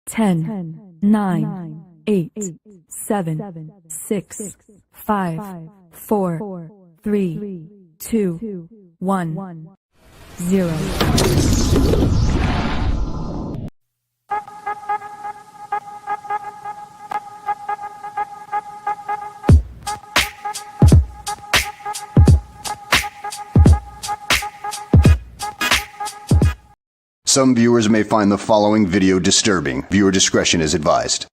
10, 9, 8, 7, 6, 5, 4, 3, 2, 1, 0. Some viewers may find the following video disturbing. Viewer discretion is advised.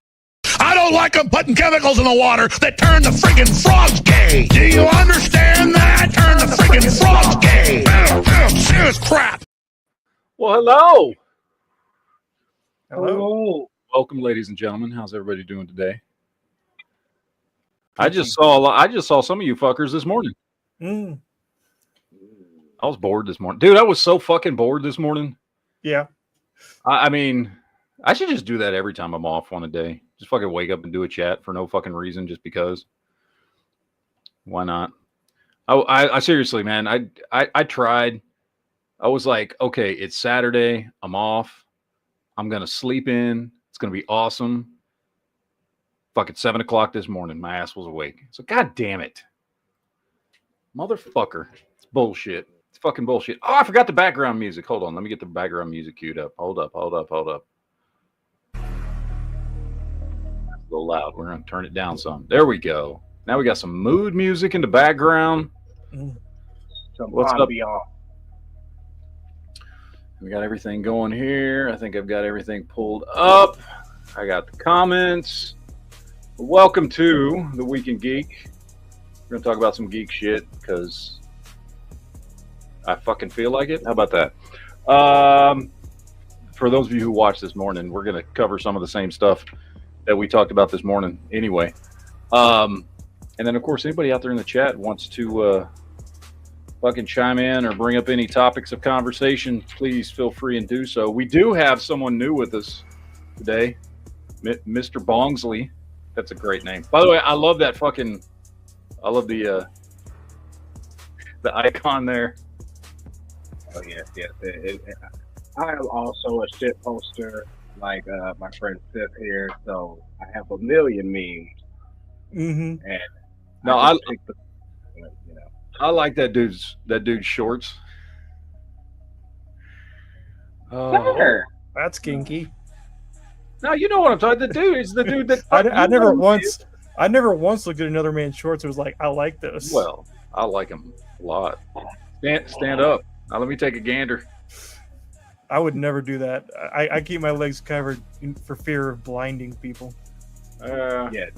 I don't like them putting chemicals in the water that turn the friggin' frogs gay. Do you understand that? Turn the friggin' frogs gay. Serious crap. Well, hello. Hello. Welcome, ladies and gentlemen. How's everybody doing today? I just saw some of you fuckers this morning. I was bored this morning. Dude, I was so fucking bored this morning. Yeah. I mean, I should just do that every time I'm off on a day. Just fucking wake up and do a chat for no fucking reason, just because. Why not? I seriously, man, I tried. I was like, okay, it's Saturday. I'm off. I'm going to sleep in. It's going to be awesome. Fucking 7 o'clock this morning. My ass was awake. So, God damn it. Motherfucker. It's bullshit. It's fucking bullshit. Oh, I forgot the background music. Hold on. Let me get the background music queued up. Hold up. That's a little loud. We're going to turn it down some. There we go. Now we got some mood music in the background. What's up? We got everything going here. I think I've got everything pulled up. I got the comments. Welcome to the Week in Geek. We're going to talk about some geek shit because I fucking feel like it. How about that? For those of you who watched this morning, we're going to cover some of the same stuff that we talked about this morning anyway. And then, of course, anybody out there in the chat wants to fucking chime in or bring up any topics of conversation, please feel free and do so. We do have someone new with us today, Mr. Bongsley. That's a great name. By the way, I love that fucking, I love the icon there. Oh, yes. I am also a shit poster, like my friend Seth here, so I have a million memes. Mm-hmm. And no, I like that dude's shorts. Sure. That's kinky. No, you know what I'm talking. The dude is the dude that I never once looked at another man's shorts and was like, I like this. Well, I like him a lot. Stand up. Now let me take a gander. I would never do that. I keep my legs covered for fear of blinding people. Yes.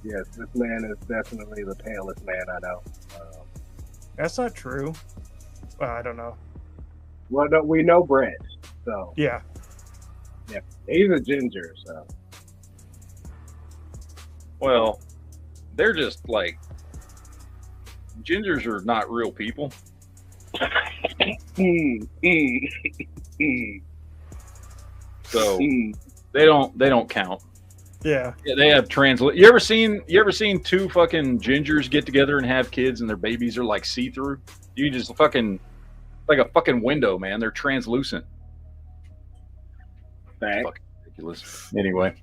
Yes, this man is definitely the palest man I know. That's not true. I don't know. Well, no, we know Brett, so yeah, he's a ginger. So, well, they're just like gingers are not real people. So they don't count. Yeah, they have translate. You ever seen two fucking gingers get together and have kids and their babies are like see through? You just fucking like a fucking window, man. They're translucent. Fucking ridiculous. Anyway,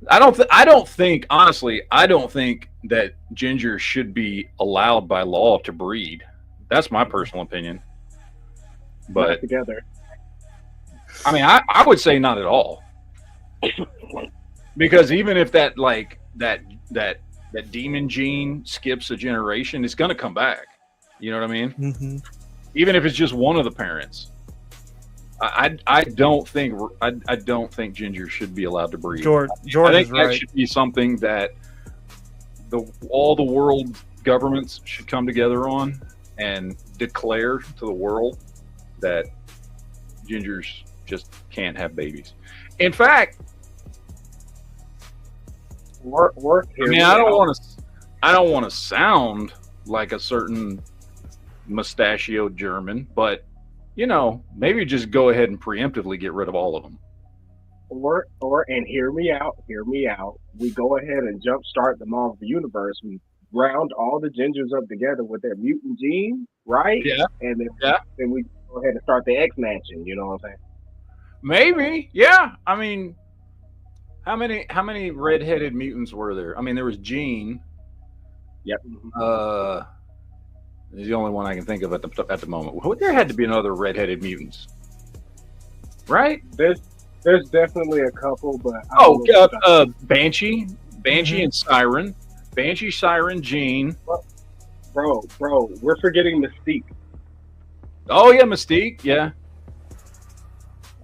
I don't think honestly that gingers should be allowed by law to breed. That's my personal opinion. But not together. I mean, I would say not at all. Because even if that demon gene skips a generation, it's going to come back. You know what I mean? Mm-hmm. Even if it's just one of the parents. I don't think gingers should be allowed to breed. George I think is that right. should be something that all the world governments should come together on and declare to the world that gingers just can't have babies. In fact, I mean, I don't want to sound like a certain mustachioed German, but you know, maybe just go ahead and preemptively get rid of all of them. And hear me out. We go ahead and jumpstart the Marvel universe. We round all the gingers up together with their mutant gene, right? Yeah. And then we go go ahead and start the X Mansion. You know what I'm saying? Maybe, yeah. I mean, how many redheaded mutants were there? I mean, there was Jean. Yep. He's the only one I can think of at the moment. Well, there had to be another redheaded mutants, right? There's definitely a couple, but Banshee, and Siren, Banshee, Siren, Jean. Bro, we're forgetting Mystique. Oh yeah, Mystique, yeah.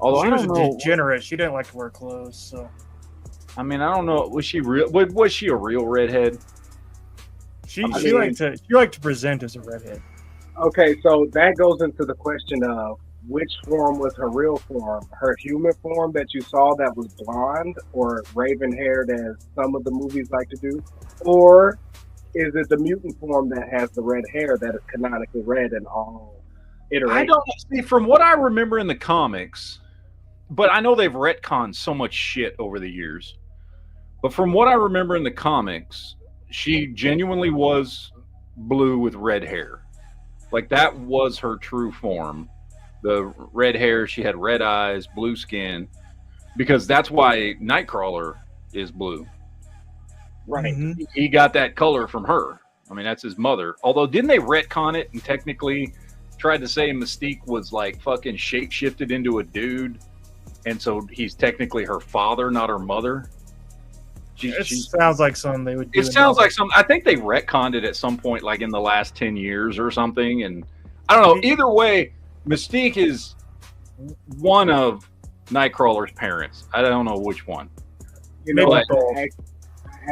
Although She I was don't a know. degenerate. She didn't like to wear clothes, so. I mean, I don't know. Was she real? Was she a real redhead? She liked to present as a redhead. Okay, so that goes into the question of which form was her real form? Her human form that you saw that was blonde or raven-haired, as some of the movies like to do, or is it the mutant form that has the red hair that is canonically red in all iterations? I don't see. From what I remember in the comics, but I know they've retconned so much shit over the years. But from what I remember in the comics, she genuinely was blue with red hair. Like, that was her true form. The red hair, she had red eyes, blue skin, because that's why Nightcrawler is blue. Right. Mm-hmm. He got that color from her. I mean, that's his mother. Although, didn't they retcon it and technically tried to say Mystique was like fucking shape-shifted into a dude, and so he's technically her father, not her mother? It sounds like something they would do. It sounds like something. I think they retconned it at some point, like in the last 10 years or something. And I don't know. Either way, Mystique is one of Nightcrawler's parents. I don't know which one. You know, But- I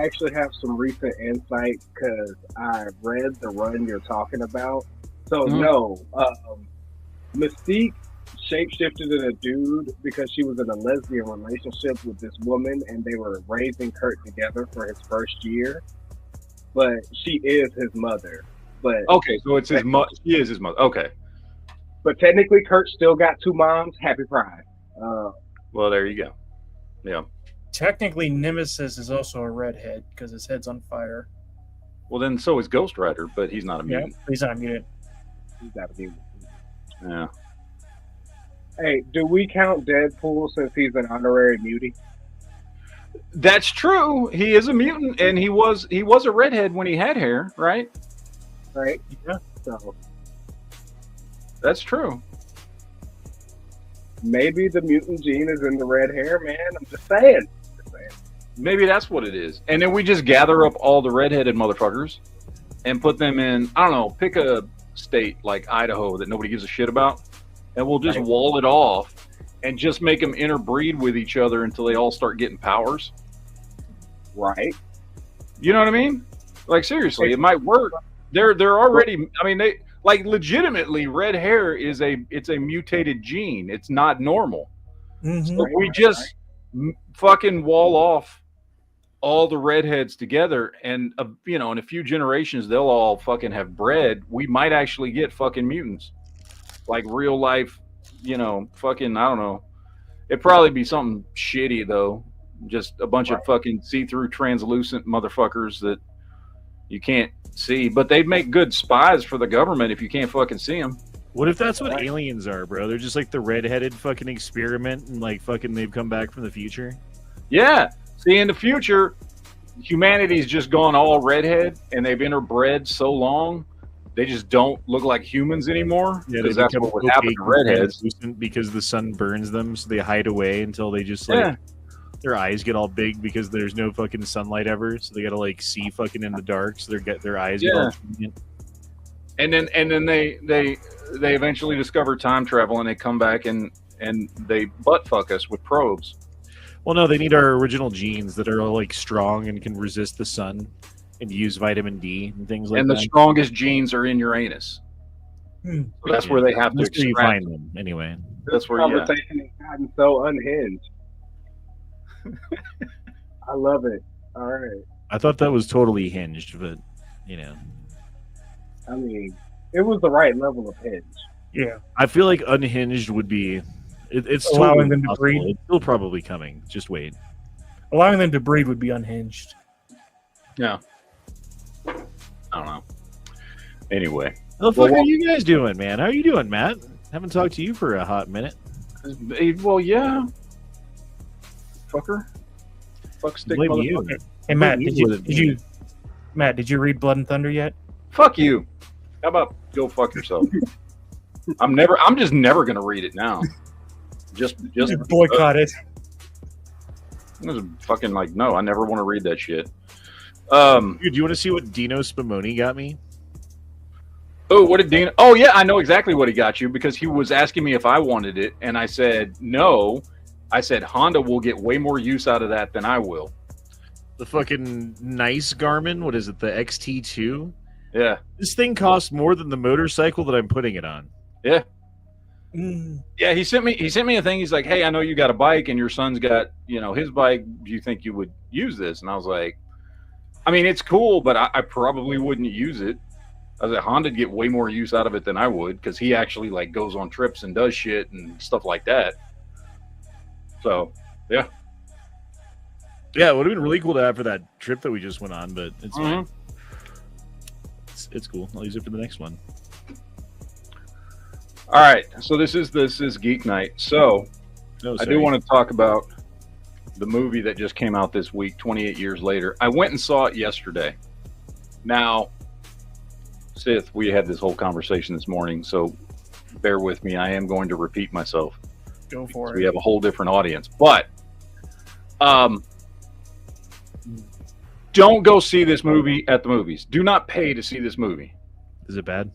actually have some recent insight because I read the run you're talking about. So no, Mystique shapeshifted in a dude because she was in a lesbian relationship with this woman, and they were raising Kurt together for his first year. But she is his mother. But Okay, so it's his mother. She is his mother. Okay. but technically, Kurt still got two moms. Happy Pride. Well, there you go. Yeah. Technically, Nemesis is also a redhead because his head's on fire. Well, then so is Ghost Rider, but he's not a Yeah, mutant. he's not a mutant. He's got to be. Yeah. Hey, do we count Deadpool since he's an honorary mutie? That's true. He is a mutant, and he was a redhead when he had hair, right? Right? Yeah. So That's true. maybe the mutant gene is in the red hair, man. I'm just saying. Maybe that's what it is. And then we just gather up all the redheaded motherfuckers and put them in, I don't know, pick a state like Idaho that nobody gives a shit about, and we'll just wall it off and just make them interbreed with each other until they all start getting powers. Right. You know what I mean? Like, seriously, it might work. They're already, I mean, they like legitimately red hair is it's a mutated gene. It's not normal. Mm-hmm. So if we just fucking wall off all the redheads together, and in a few generations they'll all fucking have bred, we might actually get fucking mutants, like real life. Fucking, I don't know. It'd probably be something shitty though, just a bunch of fucking see-through translucent motherfuckers that you can't see, but they'd make good spies for the government if you can't fucking see them. What if that's what aliens are, bro? They're just like the redheaded fucking experiment, and like fucking they've come back from the future. Yeah. See, in the future, humanity's just gone all redhead, and they've interbred so long, they just don't look like humans anymore. Yeah, Because that's what would happen to redheads. because the sun burns them, so they hide away until they just like their eyes get all big because there's no fucking sunlight ever, so they gotta like see fucking in the dark, so their eyes get all convenient. And then they eventually discover time travel, and they come back and they butt fuck us with probes. Well, no, they need our original genes that are like strong and can resist the sun and use vitamin D and things like And that. the strongest genes are in Uranus. So that's where they have to That's where you extract find them, anyway. This That's where conversation has gotten so unhinged. I love it. All right. I thought that was totally hinged, but I mean, it was the right level of hinge. Yeah. I feel like unhinged would be. It's Allowing totally them to possible. breed. It's still probably coming. Just wait. Allowing them to breed would be unhinged. Yeah. I don't know. Anyway. How the fuck are you guys doing, man? How are you doing, Matt? Haven't talked to you for a hot minute. Well, yeah. Fucker. Fuck stick Blame motherfucker. you. Hey Matt, Blame did you. you Matt, did you read Blood and Thunder yet? Fuck you. How about go fuck yourself? I'm just never gonna read it now. Just Boycott it. Just fucking like, no, I never want to read that shit. Dude, do you want to see what Dino Spumoni got me? Oh, what did Dean? Oh, yeah, I know exactly what he got you because he was asking me if I wanted it, and I said no. I said Honda will get way more use out of that than I will. The fucking nice Garmin. What is it? The XT2. Yeah, This thing costs more than the motorcycle that I'm putting it on. yeah, Mm. yeah. He sent me a thing. He's like, hey, I know you got a bike, and your son's got his bike. Do you think you would use this? And I was like, I mean, it's cool, but I probably wouldn't use it. I was like, Honda'd get way more use out of it than I would because he actually like goes on trips and does shit and stuff like that. So, yeah. Yeah, it would have been really cool to have for that trip that we just went on, but it's fine. It's cool. I'll use it for the next one. All right. So this is Geek Night. So No, I do want to talk about the movie that just came out this week, 28 years later. I went and saw it yesterday. Now, Sith, we had this whole conversation this morning, so bear with me. I am going to repeat myself. Go for We it. have a whole different audience. But don't go see this movie at the movies. Do not pay to see this movie. Is it bad?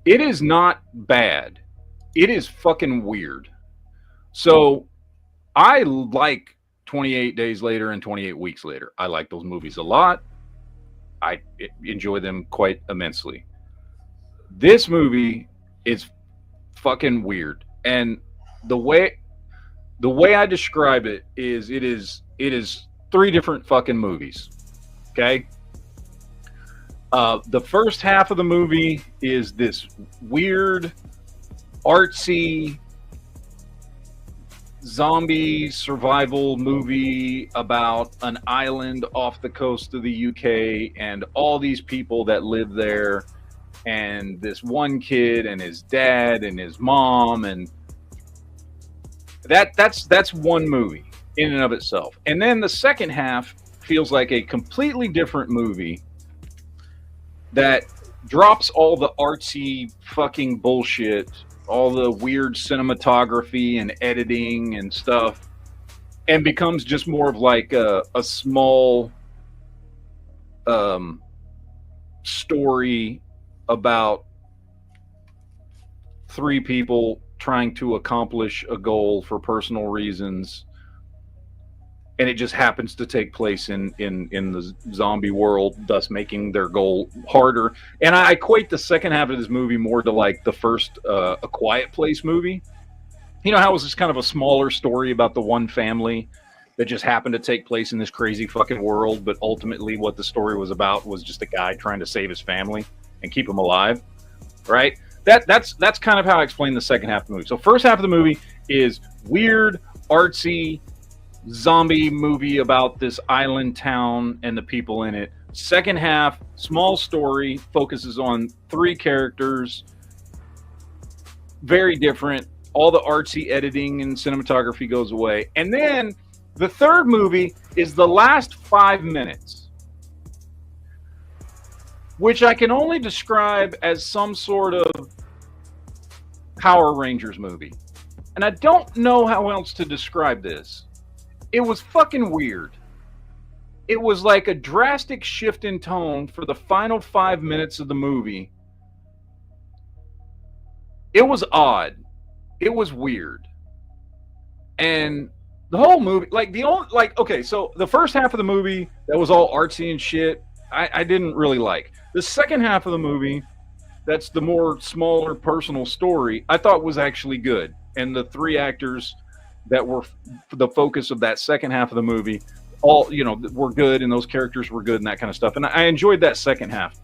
It is not bad. It is fucking weird. So I like 28 Days Later and 28 Weeks Later. I like those movies a lot. I enjoy them quite immensely. This movie is fucking weird. And the way I describe it is it is three different fucking movies. Okay? The first half of the movie is this weird, artsy zombie survival movie about an island off the coast of the UK and all these people that live there, and this one kid and his dad and his mom, and that's one movie in and of itself. And then the second half feels like a completely different movie that drops all the artsy fucking bullshit, all the weird cinematography and editing and stuff, and becomes just more of like a small story about three people trying to accomplish a goal for personal reasons, and it just happens to take place in the zombie world, thus making their goal harder. And I equate the second half of this movie more to like the first A Quiet Place movie. You know how it was just kind of a smaller story about the one family that just happened to take place in this crazy fucking world, but ultimately what the story was about was just a guy trying to save his family and keep him alive, right? That's kind of how I explain the second half of the movie. So first half of the movie is weird, artsy, zombie movie about this island town and the people in it. Second half, small story, focuses on three characters, very different. All the artsy editing and cinematography goes away. And then the third movie is the last 5 minutes, which I can only describe as some sort of Power Rangers movie. And I don't know how else to describe this. It was fucking weird. It was like a drastic shift in tone for the final 5 minutes of the movie. It was odd. It was weird. And the whole movie, okay, so the first half of the movie, that was all artsy and shit, I didn't really like. The second half of the movie, that's the more smaller personal story, I thought was actually good. And the three actors that were the focus of that second half of the movie, all, were good, and those characters were good and that kind of stuff. And I enjoyed that second half.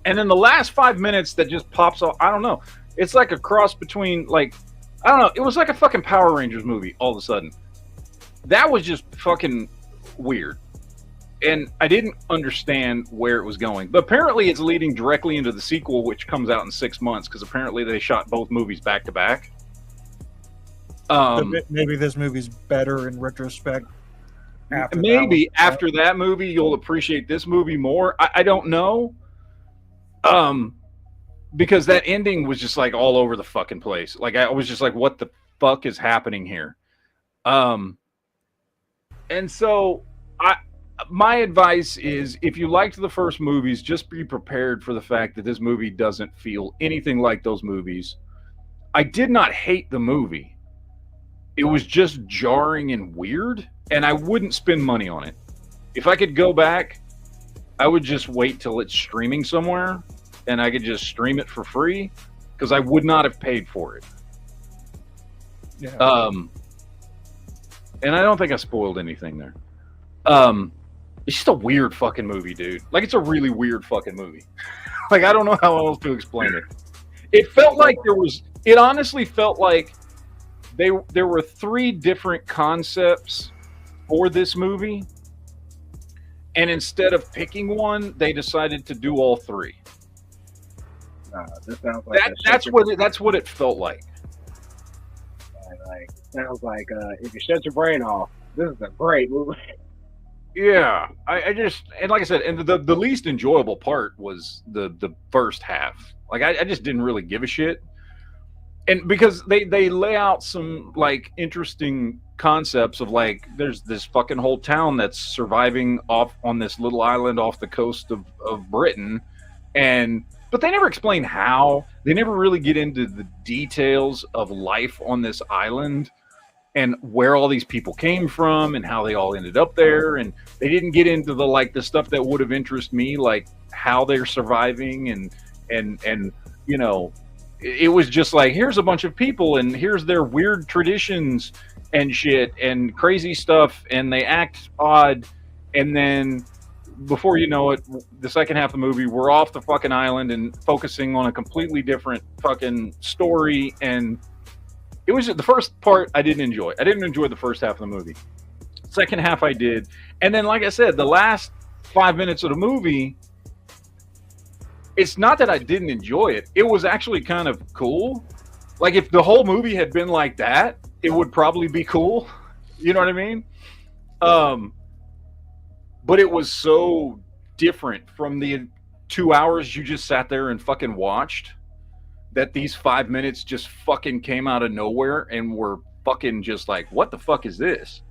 And then the last 5 minutes that just pops off, I don't know. It's like a cross between, like, I don't know. It was like a fucking Power Rangers movie all of a sudden. That was just fucking weird. and I didn't understand where it was going. But apparently it's leading directly into the sequel, which comes out in 6 months, because apparently they shot both movies back to back. Maybe this movie's better in retrospect. Maybe after that movie, you'll appreciate this movie more. I don't know. Because that ending was just like all over the fucking place. Like I was just like, what the fuck is happening here? And so my advice is, if you liked the first movies, just be prepared for the fact that this movie doesn't feel anything like those movies. I did not hate the movie. It was just jarring and weird, and I wouldn't spend money on it. If I could go back, I would just wait till it's streaming somewhere, and I could just stream it for free, because I would not have paid for it. Yeah. And I don't think I spoiled anything there. It's just a weird fucking movie, dude. Like, it's a really weird fucking movie. Like, I don't know how else to explain it. It felt like it honestly felt like there were 3 different concepts for this movie, and instead of picking one, they decided to do all 3. This sounds like that's what it felt like. Like, sounds like if you shut your brain off, this is a great movie. Yeah, I just, and like I said, and the least enjoyable part was the first half. Like I just didn't really give a shit, and because they lay out some like interesting concepts of like, there's this fucking whole town that's surviving off on this little island off the coast of Britain, but they never explain how. They never really get into the details of life on this island and where all these people came from and how they all ended up there. And they didn't get into the stuff that would have interested me, like how they're surviving and you know, it was just like, here's a bunch of people and here's their weird traditions and shit and crazy stuff, and they act odd, and then before you know it, the second half of the movie, we're off the fucking island and focusing on a completely different fucking story. And it was the first part I didn't enjoy. I didn't enjoy the first half of the movie. Second half I did. And then, like I said, the last 5 minutes of the movie, it's not that I didn't enjoy it. It was actually kind of cool. Like, if the whole movie had been like that, it would probably be cool. You know what I mean? But it was so different from the 2 hours you just sat there and fucking watched, that these 5 minutes just fucking came out of nowhere and were fucking just like, what the fuck is this?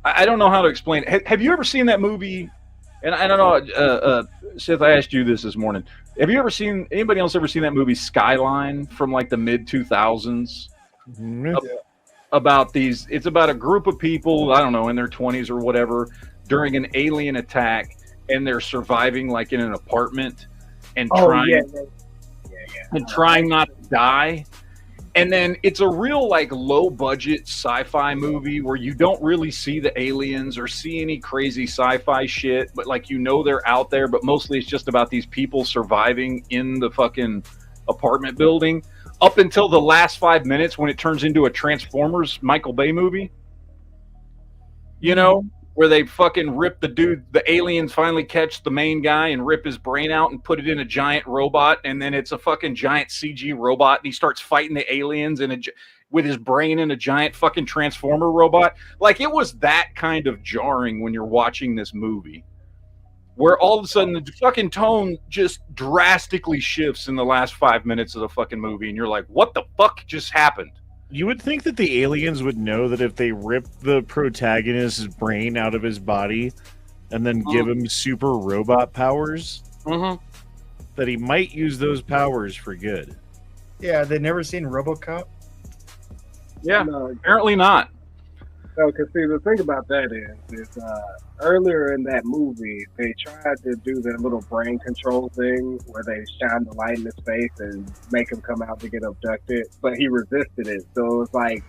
I don't know how to explain it. Have you ever seen that movie? And I don't know, Seth, I asked you this morning. Have you ever seen, anybody else ever seen that movie Skyline from like the mid 2000s? Mm-hmm. It's about a group of people, I don't know, in their 20s or whatever, during an alien attack, and they're surviving like in an apartment and trying not to die. And then it's a real like low budget sci-fi movie where you don't really see the aliens or see any crazy sci-fi shit, but like, you know, they're out there, but mostly it's just about these people surviving in the fucking apartment building up until the last 5 minutes when it turns into a Transformers Michael Bay movie. You know, where they fucking rip the aliens finally catch the main guy and rip his brain out and put it in a giant robot, and then it's a fucking giant CG robot, and he starts fighting the aliens with his brain in a giant fucking Transformer robot. Like, it was that kind of jarring when you're watching this movie, where all of a sudden the fucking tone just drastically shifts in the last 5 minutes of the fucking movie, and you're like, what the fuck just happened? You would think that the aliens would know that if they rip the protagonist's brain out of his body and then give him super robot powers, that he might use those powers for good. Yeah, they never seen RoboCop? Yeah, No, apparently not. no, because see, the thing about that is earlier in that movie, they tried to do their little brain control thing where they shine the light in his face and make him come out to get abducted, but he resisted it. So it's like,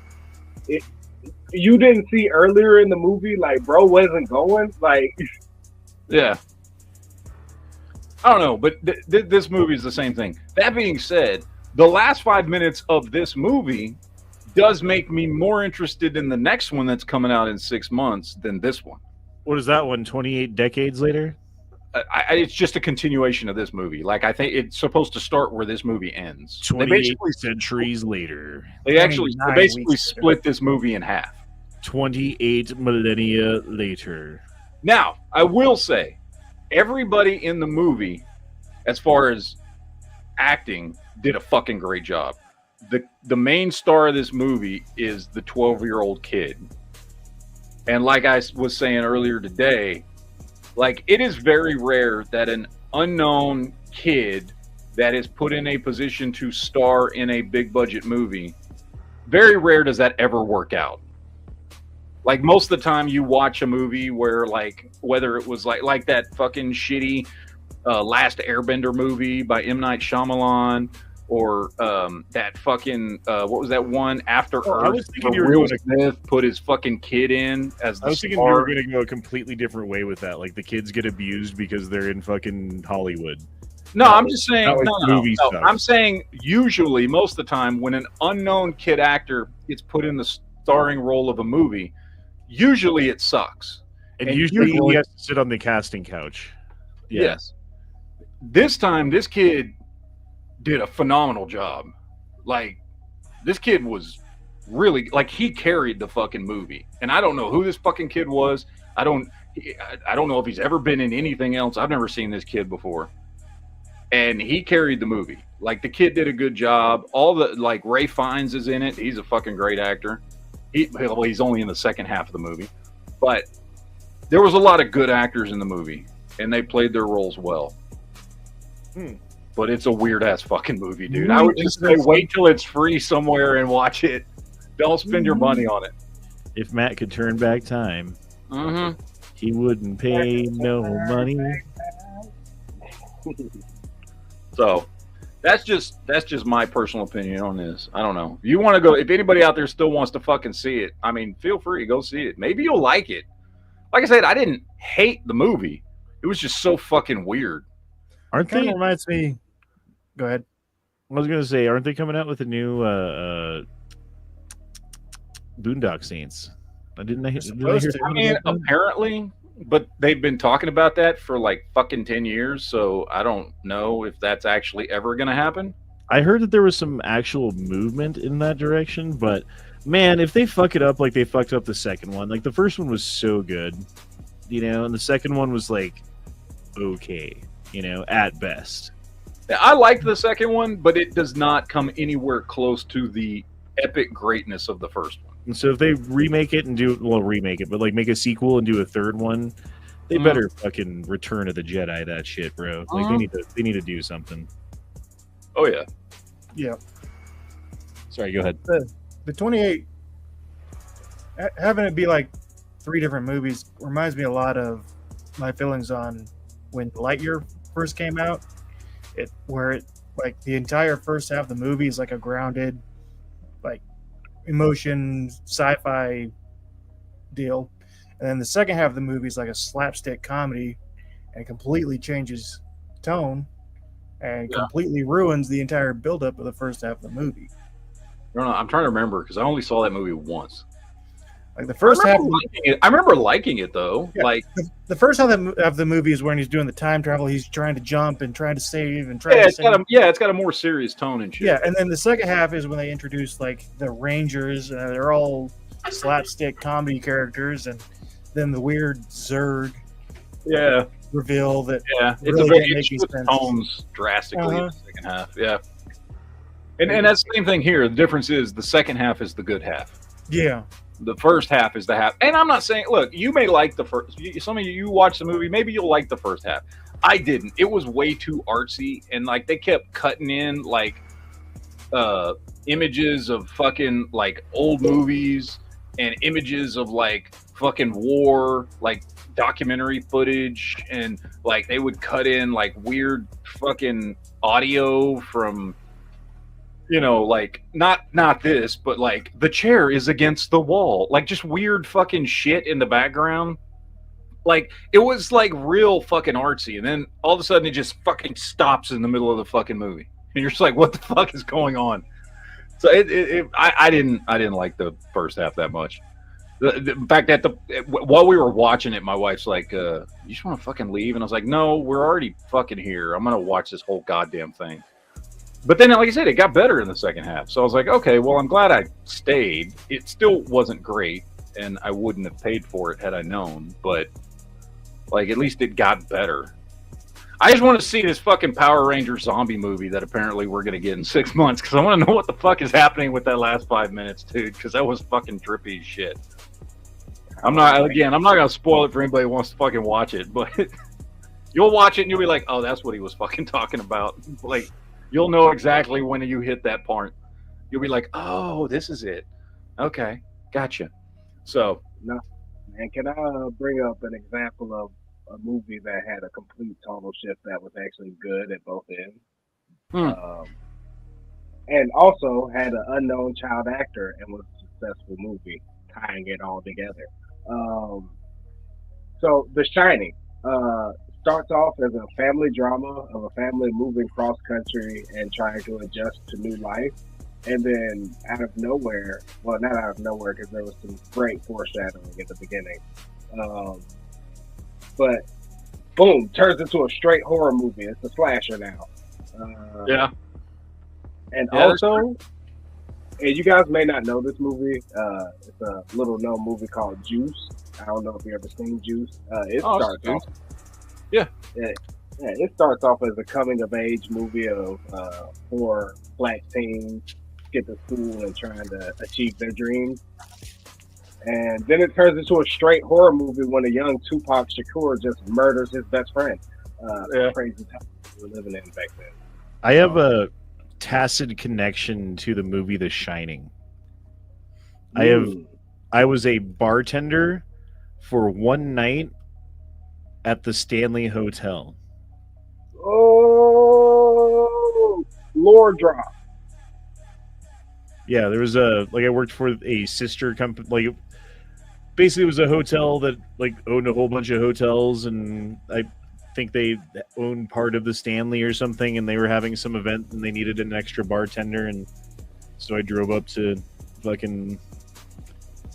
you didn't see earlier in the movie, like, bro wasn't going, like. Yeah. I don't know, but this movie is the same thing. That being said, the last 5 minutes of this movie does make me more interested in the next one that's coming out in 6 months than this one. What is that one? 28 decades later? It's just a continuation of this movie. Like, I think it's supposed to start where this movie ends. 28 centuries later. They basically split this movie in half. 28 millennia later. Now, I will say, everybody in the movie, as far as acting, did a fucking great job. The main star of this movie is the 12-year-old kid. And like I was saying earlier today, like, it is very rare that an unknown kid that is put in a position to star in a big budget movie, very rare does that ever work out. Like, most of the time you watch a movie where, like, whether it was like that fucking shitty Last Airbender movie by M. Night Shyamalan, or that fucking what was that one, After Earth? I was thinking where Will Smith put his fucking kid in as the I was thinking star. we were going to go a completely different way with that. Like, the kids get abused because they're in fucking Hollywood. No, I'm just saying. No. Stuff. I'm saying usually, most of the time, when an unknown kid actor gets put in the starring role of a movie, usually it sucks. And usually he has to sit on the casting couch. Yeah. Yes. This time, this kid did a phenomenal job. Like, this kid was really, like, he carried the fucking movie. And I don't know who this fucking kid was. I don't know if he's ever been in anything else. I've never seen this kid before. And he carried the movie. Like, the kid did a good job. All the, like, Ray Fiennes is in it. He's a fucking great actor. He's only in the second half of the movie. But there was a lot of good actors in the movie, and they played their roles well. But it's a weird-ass fucking movie, dude. I would just say wait till it's free somewhere and watch it. Don't spend your money on it. If Matt could turn back time, he wouldn't pay no money. So that's just my personal opinion on this. I don't know. If you want to go, if anybody out there still wants to fucking see it, I mean, feel free, go see it. Maybe you'll like it. Like I said, I didn't hate the movie. It was just so fucking weird. Aren't they? Reminds me. Go ahead. I was gonna say, aren't they coming out with a new Boondock Saints? I mean, apparently, but they've been talking about that for like fucking 10 years, so I don't know if that's actually ever gonna happen. I heard that there was some actual movement in that direction, but man, if they fuck it up like they fucked up the second one, like the first one was so good, you know, and the second one was like okay, you know, at best. I liked the second one, but it does not come anywhere close to the epic greatness of the first one. And so if they remake it and but like make a sequel and do a third one, they better fucking Return of the Jedi that shit, bro. Like they need to do something. Oh yeah. Yeah. Sorry, go ahead. The 28, having it be like 3 different movies reminds me a lot of my feelings on when Lightyear first came out. Where like the entire first half of the movie is like a grounded, like, emotion sci-fi deal, and then the second half of the movie is like a slapstick comedy, and it completely changes tone and completely ruins the entire buildup of the first half of the movie. I don't know. I'm trying to remember because I only saw that movie once. Like the first half, I remember liking it though. Yeah, like the first half of the movie is when he's doing the time travel. He's trying to jump and trying to save and trying. It's got a more serious tone and shit. Yeah, and then the second half is when they introduce like the Rangers. They're all slapstick comedy characters, and then the weird Zurg. Yeah. Reveal that. Yeah, it's the tones drastically in the second half. Yeah. And that's the same thing here. The difference is the second half is the good half. Yeah. The first half is the half. And I'm not saying, look, you may like the first. Some of you watch the movie, maybe you'll like the first half. I didn't. It was way too artsy, and like they kept cutting in like images of fucking like old movies and images of like fucking war, like documentary footage, and like they would cut in like weird fucking audio from, you know, like not this, but like the chair is against the wall, like just weird fucking shit in the background. Like it was like real fucking artsy, and then all of a sudden it just fucking stops in the middle of the fucking movie, and you're just like, what the fuck is going on? So I didn't like the first half that much. In fact, while we were watching it, my wife's like, "You just want to fucking leave?" And I was like, "No, we're already fucking here. I'm gonna watch this whole goddamn thing." But then, like I said, it got better in the second half. So I was like, "Okay, well, I'm glad I stayed." It still wasn't great, and I wouldn't have paid for it had I known. But like, at least it got better. I just want to see this fucking Power Ranger zombie movie that apparently we're gonna get in 6 months because I want to know what the fuck is happening with that last 5 minutes, dude. Because that was fucking trippy as shit. I'm not gonna spoil it for anybody who wants to fucking watch it, but you'll watch it and you'll be like, oh, that's what he was fucking talking about. Like, you'll know exactly when you hit that part. You'll be like, oh, this is it. Okay, gotcha. So, No, man, can I bring up an example of a movie that had a complete total shift that was actually good at both ends? And also had an unknown child actor and was a successful movie, tying it all together. So The Shining starts off as a family drama of a family moving cross country and trying to adjust to new life. And then out of nowhere, well, not out of nowhere because there was some great foreshadowing at the beginning. But boom, turns into a straight horror movie. It's a slasher now. yeah. And also, and you guys may not know this movie. It's a little known movie called Juice. I don't know if you ever seen Juice. It starts off. Yeah. It starts off as a coming of age movie of 4 black teens get to school and trying to achieve their dreams. And then it turns into a straight horror movie when a young Tupac Shakur just murders his best friend. Crazy time we were living in back then. I have a tacit connection to the movie The Shining. I was a bartender for one night at the Stanley Hotel. Oh, lore drop. Yeah, there was I worked for a sister company. Like, basically, it was a hotel that like owned a whole bunch of hotels, and I think they owned part of the Stanley or something, and they were having some event, and they needed an extra bartender, and so I drove up to fucking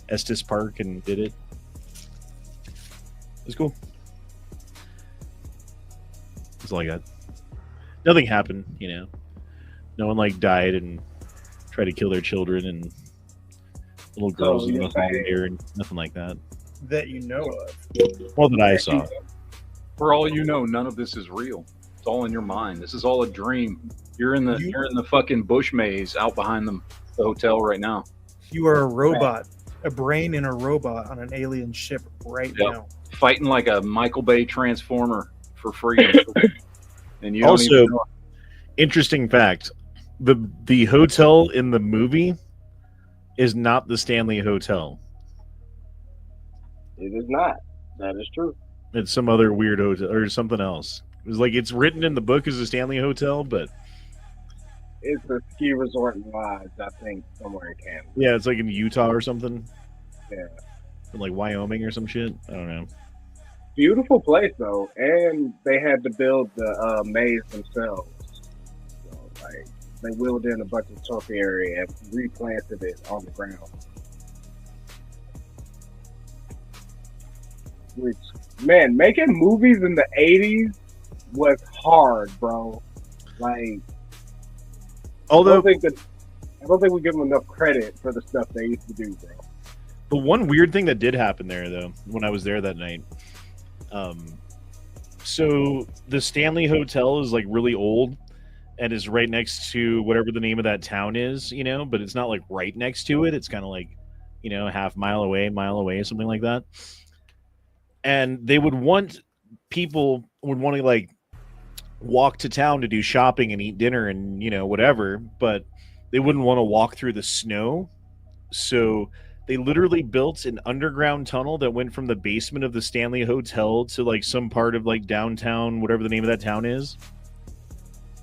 Estes Park and did it. It was cool. That's all I got. Nothing happened, you know. No one like died and tried to kill their children, and little girls in the there, and nothing like that. That you know of. Well, that I saw. For all you know, none of this is real. It's all in your mind. This is all a dream. You're in the fucking bush maze out behind the hotel right now. You are a robot, a brain in a robot on an alien ship right now. Fighting like a Michael Bay transformer for freedom. And you also, don't even know. Interesting fact: the hotel in the movie is not the Stanley Hotel. It is not. That is true. It's some other weird hotel or something else. It was like it's written in the book as a Stanley Hotel, but it's a ski resort in Lodge, I think, somewhere in Canada. Yeah, it's like in Utah or something. Yeah. In like Wyoming or some shit. I don't know. Beautiful place though, and they had to build the maze themselves. So, like, they wheeled in a bunch of topiary and replanted it on the ground. Which, man, making movies in the 80s was hard, bro. Like, although I don't think we give them enough credit for the stuff they used to do, bro. The one weird thing that did happen there, though, when I was there that night, so the Stanley Hotel is like really old and is right next to whatever the name of that town is, you know, but it's not like right next to it. It's kind of like, you know, half mile away, something like that. And they would want people would want to like walk to town to do shopping and eat dinner and, you know, whatever, but they wouldn't want to walk through the snow. So they literally built an underground tunnel that went from the basement of the Stanley Hotel to like some part of like downtown, whatever the name of that town is.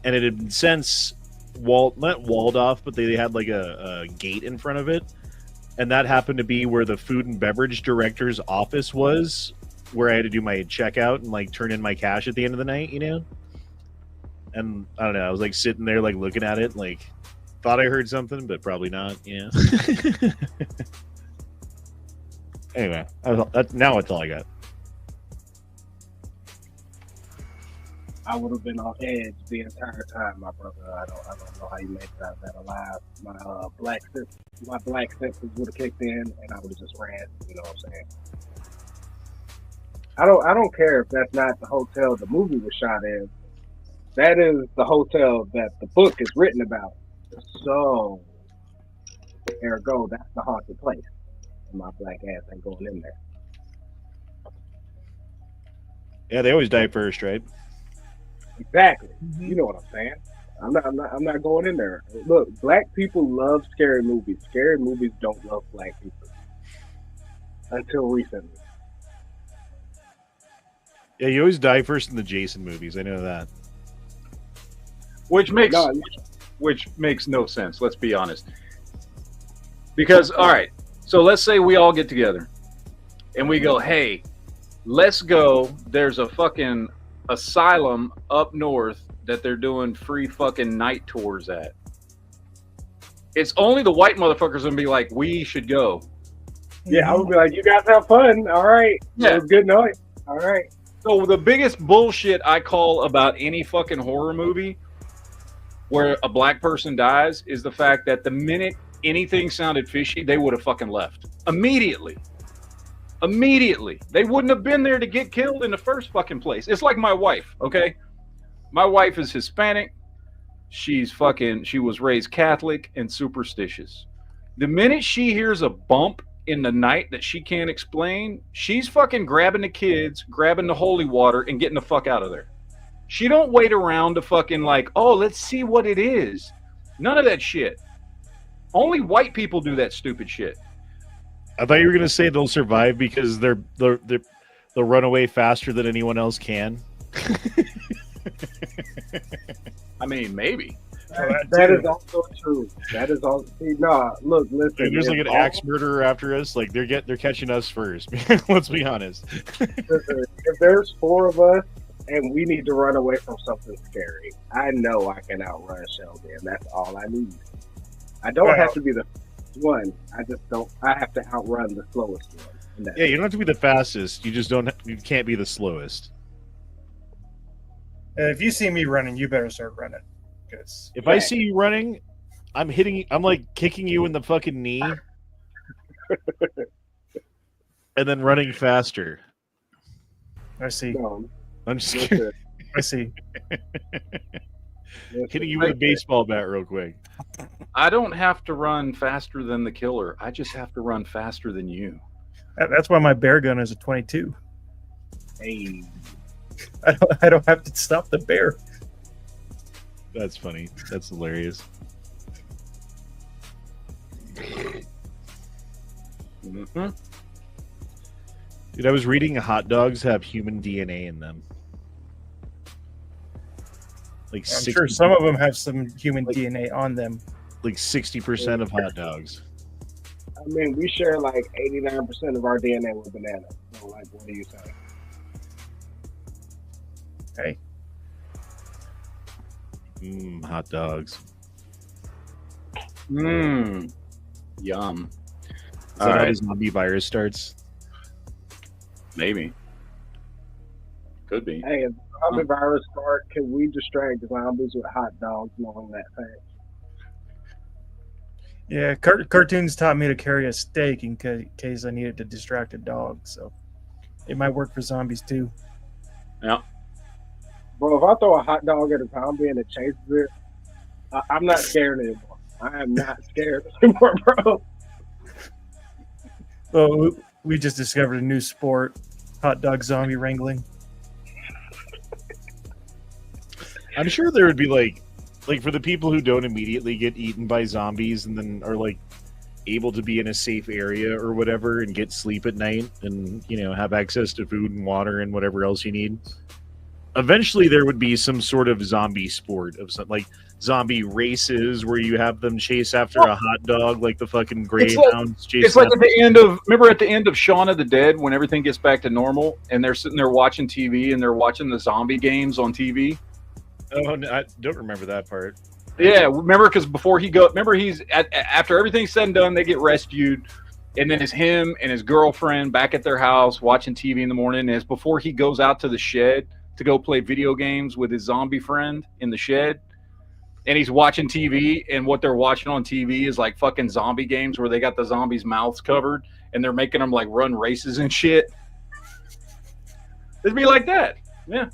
And it had since not walled off, but they had like a gate in front of it. And that happened to be where the food and beverage director's office was, where I had to do my checkout and like turn in my cash at the end of the night, you know? And I don't know, I was like sitting there like looking at it, like thought I heard something, but probably not, you know? Anyway, now that's all I got. I would have been on edge the entire time, my brother. I don't know how you made it out of that alive. My black senses would have kicked in, and I would have just ran. You know what I'm saying? I don't care if that's not the hotel the movie was shot in. That is the hotel that the book is written about. So, ergo, that's the haunted place. And my black ass ain't going in there. Yeah, they always die first, right? Exactly. You know what I'm saying. I'm not going in there. Look, black people love scary movies. Scary movies don't love black people. Until recently. Yeah, you always die first in the Jason movies. I know that. Which makes no sense. Let's be honest. Because all right, so let's say we all get together, and we go, hey, let's go. There's a fucking asylum up north that they're doing free fucking night tours at. It's only the white motherfuckers gonna be like, we should go. Yeah, I would be like, you guys have fun. All right. Yeah. It was good night. All right. So the biggest bullshit I call about any fucking horror movie where a black person dies is the fact that the minute anything sounded fishy, they would have fucking left. Immediately. They wouldn't have been there to get killed in the first fucking place. It's like my wife, okay? My wife is Hispanic. She was raised Catholic and superstitious. The minute she hears a bump in the night that she can't explain, she's fucking grabbing the kids, grabbing the holy water, and getting the fuck out of there. She don't wait around to fucking like, oh, let's see what it is. None of that shit. Only white people do that stupid shit. I thought you were gonna say they'll survive because they'll run away faster than anyone else can. I mean, maybe. That is also true. That is also look, listen. There's like an axe murderer after us. Like they're catching us first. Let's be honest. Listen, if there's 4 of us and we need to run away from something scary, I know I can outrun Shelby, and that's all I need. I don't have to be the one. I have to outrun the slowest one. Yeah, you don't have to be the fastest. You just don't. You can't be the slowest. If you see me running, you better start running. Because if I see you running, I'm like kicking you in the fucking knee, and then running faster. I see. No, I'm just kidding. I see. Hitting you with a baseball bat real quick. I don't have to run faster than the killer. I just have to run faster than you. That's why my bear gun is a 22. Hey. I don't have to stop the bear. That's funny. That's hilarious. Mm-hmm. Dude, I was reading hot dogs have human DNA in them. Like I'm sure some of them have some human DNA on them. Like 60% of hot dogs. I mean, we share like 89% of our DNA with bananas. So, like, what are you saying? Hey. Hot dogs. Yum. Is that how the zombie virus starts? Maybe. Could be. Hey, if the zombie virus start, can we distract the zombies with hot dogs knowing that fact? Yeah, cartoons taught me to carry a steak in case I needed to distract a dog, so it might work for zombies too. Yeah. Bro, if I throw a hot dog at a zombie and it chases it, I'm not scared anymore. I am not scared anymore, bro. Well, we just discovered a new sport, hot dog zombie wrangling. I'm sure there would be like for the people who don't immediately get eaten by zombies and then are like able to be in a safe area or whatever and get sleep at night and, you know, have access to food and water and whatever else you need. Eventually there would be some sort of zombie sport of some, like zombie races where you have them chase after a hot dog like the fucking greyhounds. It's like at the end of Shaun of the Dead when everything gets back to normal and they're sitting there watching TV and they're watching the zombie games on TV. Oh, no, I don't remember that part. Yeah, remember because after everything's said and done, they get rescued, And then it's him and his girlfriend back at their house watching TV in the morning. And it's before he goes out to the shed to go play video games with his zombie friend in the shed. And he's watching TV, and what they're watching on TV is like fucking zombie games where they got the zombies' mouths covered and they're making them like run races and shit. It'd be like that. Yeah.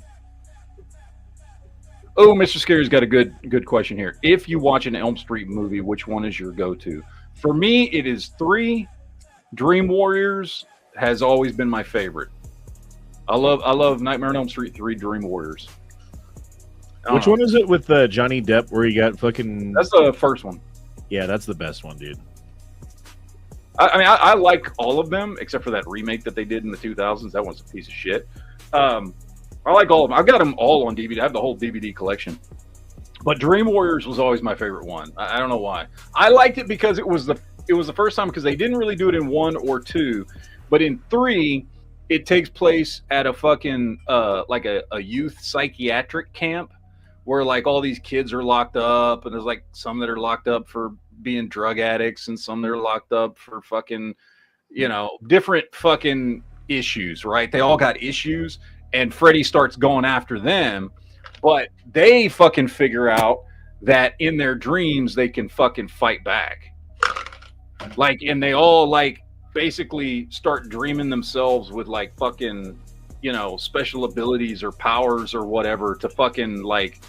Oh, Mr. Scary's got a good question here. If you watch an Elm Street movie, which one is your go-to? For me, it is 3. Dream Warriors has always been my favorite. I love Nightmare on Elm Street 3 Dream Warriors. Which one is it with Johnny Depp where you got fucking... That's the first one. Yeah, that's the best one, dude. I mean, I like all of them except for that remake that they did in the 2000s. That one's a piece of shit. I like all of them. I've got them all on DVD. I have the whole DVD collection. But Dream Warriors was always my favorite one. I don't know why. I liked it because it was the first time, because they didn't really do it in 1 or 2, but in 3, it takes place at a fucking like a youth psychiatric camp where like all these kids are locked up, and there's like some that are locked up for being drug addicts and some that are locked up for fucking, you know, different fucking issues, right? They all got issues, and Freddy starts going after them, but they fucking figure out that in their dreams they can fucking fight back. Like, and they all like basically start dreaming themselves with like fucking, you know, special abilities or powers or whatever to fucking like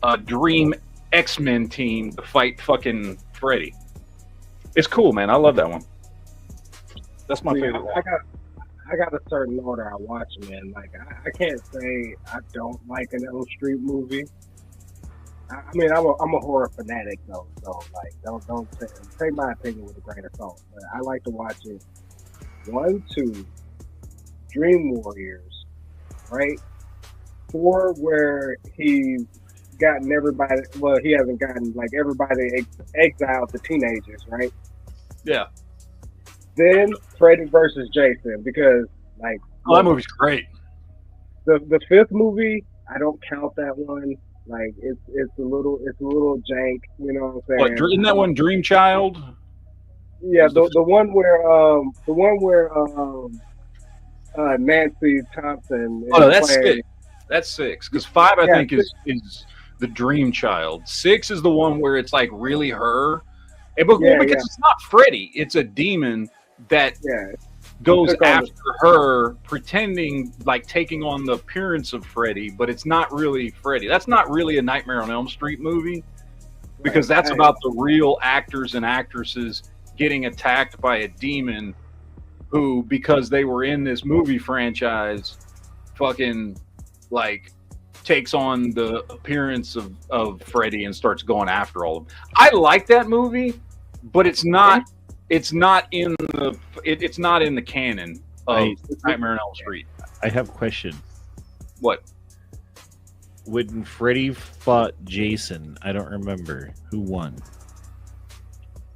a dream X-Men team to fight fucking Freddy. It's cool, man. I love that one. That's my favorite one. I got a certain order I watch, man. Like, I can't say I don't like an Elm Street movie. I mean, I'm a horror fanatic though, so like, don't take my opinion with a grain of salt. But I like to watch it. 1, 2, Dream Warriors, right? 4, where he's gotten everybody. Well, he hasn't gotten like everybody exiled to teenagers, right? Yeah. Then Freddy versus Jason, because like, that movie's great. The 5th movie, I don't count that one. Like, it's a little jank, you know what I'm saying? What, isn't that one Dream Child? Yeah, the one where Nancy Thompson. Oh, no, that's 6. That's 6. Because 5, I think, is the Dream Child. 6 is the one where it's like really her. Because it's not Freddy, it's a demon that goes after her, pretending like taking on the appearance of Freddy, but it's not really Freddy. That's not really a Nightmare on Elm Street movie, because that's about the real actors and actresses getting attacked by a demon who, because they were in this movie franchise, fucking like takes on the appearance of Freddy and starts going after all of them. I like that movie, but it's not in the canon of Nightmare on Elm Street. I have a question. What? When Freddy fought Jason, I don't remember who won.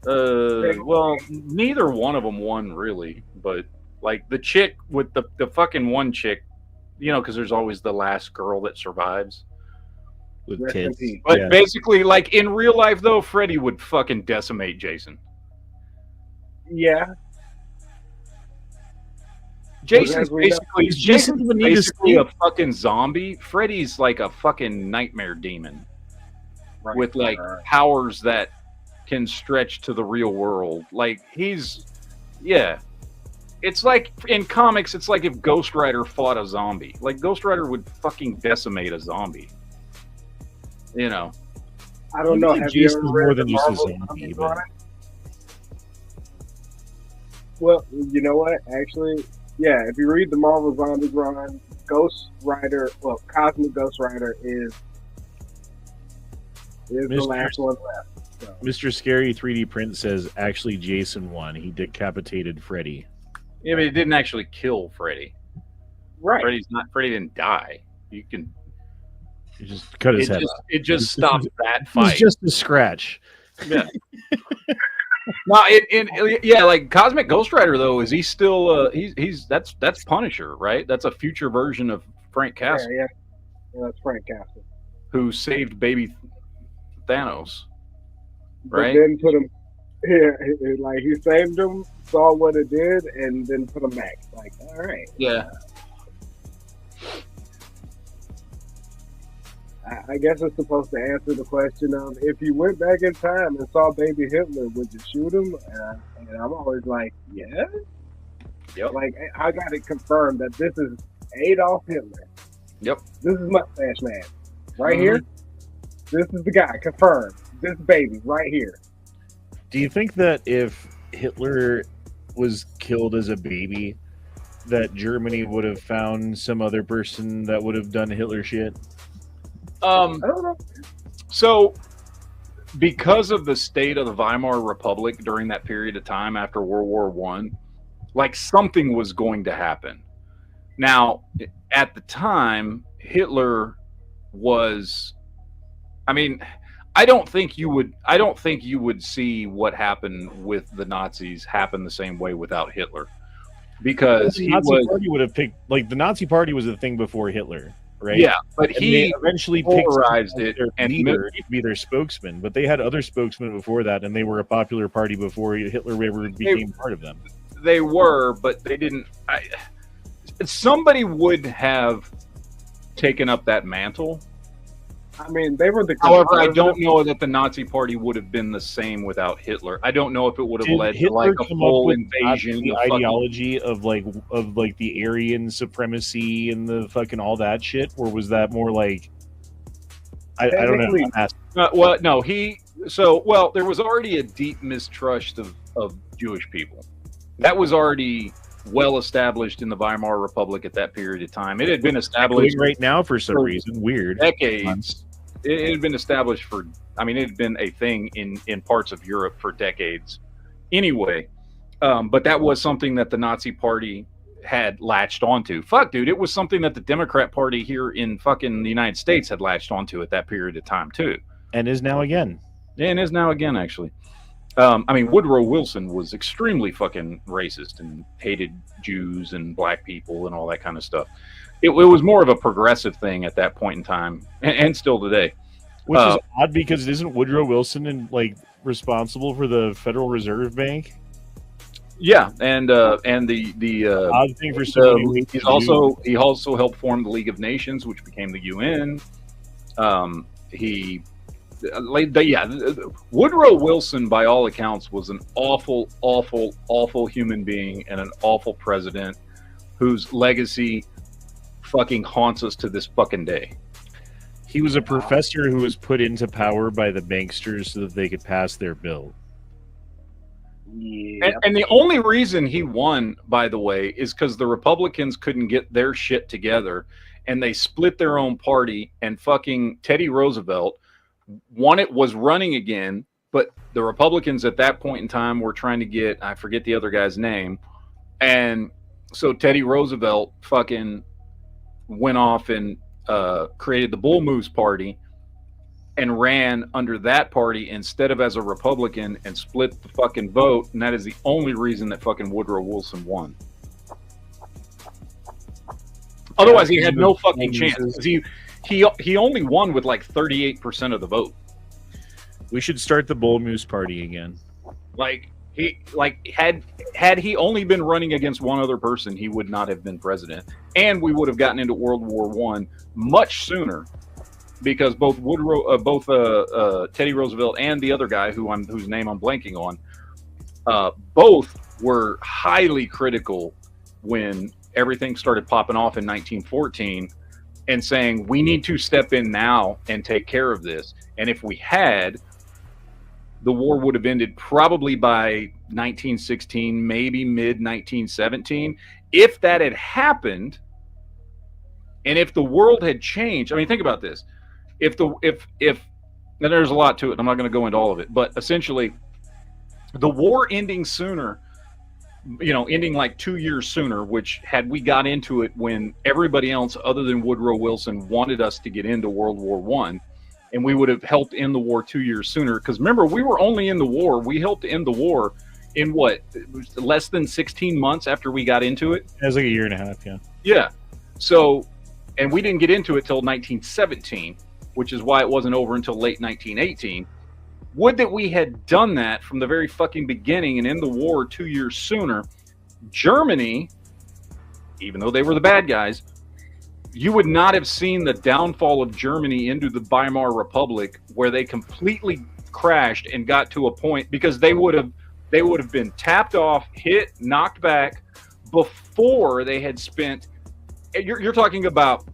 Well, neither one of them won really, but like the chick with the fucking one chick, you know, because there's always the last girl that survives with kids. But basically, like in real life though, Freddy would fucking decimate Jason. Yeah. Jason's basically a fucking zombie. Freddy's like a fucking nightmare demon with like powers that can stretch to the real world. Like it's like in comics, it's like if Ghost Rider fought a zombie. Like Ghost Rider would fucking decimate a zombie. You know. I don't know. Have you ever read the Marvel zombie? Well, you know what? Actually, yeah. If you read the Marvel Zombies run, Ghost Rider, Cosmic Ghost Rider is the last one left. So. Mr. Scary 3D Print says actually Jason won. He decapitated Freddy. Yeah, but he didn't actually kill Freddy. Right. Freddy didn't die. You just cut his head off. It just stopped that fight. It's just a scratch. Yeah. No, like Cosmic Ghost Rider though, is he still that's Punisher, right? That's a future version of Frank Castle. Yeah, that's Frank Castle. Who saved baby Thanos. Right? But then Like he saved them, saw what it did, and then put them back. Like, all right. Yeah. I guess it's supposed to answer the question of if you went back in time and saw baby Hitler, would you shoot him? And I'm always like, yeah. Yep. Like, I got it confirmed that this is Adolf Hitler. Yep. This is Mustache Man. Right here. This is the guy, confirmed. This baby, right here. Do you think that if Hitler was killed as a baby, that Germany would have found some other person that would have done Hitler shit? I don't know. So, because of the state of the Weimar Republic during that period of time after World War One, like something was going to happen. Now, at the time, Hitler was, I mean, I don't think you would see what happened with the Nazis happen the same way without Hitler, because the Nazi Party would have picked, like, the Nazi Party was a thing before Hitler, right? Yeah, but and he they eventually polarized it and leader to be their spokesman. But they had other spokesmen before that, and they were a popular party before Hitler ever became part of them. They were, but they didn't. Somebody would have taken up that mantle. I mean, they were the. However, I don't know that the Nazi Party would have been the same without Hitler. I don't know if it would have led to like a full invasion. The ideology of like the Aryan supremacy and the fucking all that shit, or was that more like? I don't know. Well, no, there was already a deep mistrust of Jewish people. That was already well established in the Weimar Republic at that period of time. It had been established right now for some reason. Weird. Decades. It had been established for. I mean, it had been a thing in parts of Europe for decades. Anyway, but that was something that the Nazi Party had latched onto. Fuck, dude, it was something that the Democrat Party here in fucking the United States had latched onto at that period of time too, and is now again. And is now again, actually. I mean, Woodrow Wilson was extremely fucking racist and hated Jews and black people and all that kind of stuff. It was more of a progressive thing at that point in time, and still today. Which is odd because isn't Woodrow Wilson responsible for the Federal Reserve Bank? Yeah, and the odd thing for somebody he also helped form the League of Nations, which became the UN. Woodrow Wilson, by all accounts, was an awful, awful, awful human being and an awful president whose legacy fucking haunts us to this fucking day. He was a professor who was put into power by the banksters so that they could pass their bill. Yeah. And the only reason he won, by the way, is because the Republicans couldn't get their shit together and they split their own party, and fucking Teddy Roosevelt was running again, but the Republicans at that point in time were trying to get, I forget the other guy's name, and so Teddy Roosevelt fucking went off and created the Bull Moose Party and ran under that party instead of as a Republican and split the fucking vote, and that is the only reason that fucking Woodrow Wilson won. Otherwise, he had no fucking chance. He only won with like 38% of the vote. We should start the Bull Moose Party again. Had he only been running against one other person, he would not have been president, and we would have gotten into World War One much sooner, because both Teddy Roosevelt and the other guy whose name I'm blanking on, both were highly critical when everything started popping off in 1914. And saying, we need to step in now and take care of this. And if we had, the war would have ended probably by 1916, maybe mid-1917. If that had happened, and if the world had changed, I mean, think about this. If and there's a lot to it, I'm not going to go into all of it, but essentially, the war ending sooner, ending like 2 years sooner, which had we got into it when everybody else other than Woodrow Wilson wanted us to get into World War One, and we would have helped end the war 2 years sooner. Because remember, we were only in the war. We helped end the war in less than 16 months after we got into it? It was like a year and a half, yeah. Yeah. So, and we didn't get into it till 1917, which is why it wasn't over until late 1918. Would that we had done that from the very fucking beginning and end the war 2 years sooner. Germany, even though they were the bad guys, you would not have seen the downfall of Germany into the Weimar Republic, where they completely crashed and got to a point, because they would have been tapped off, hit, knocked back before they had spent. You're talking about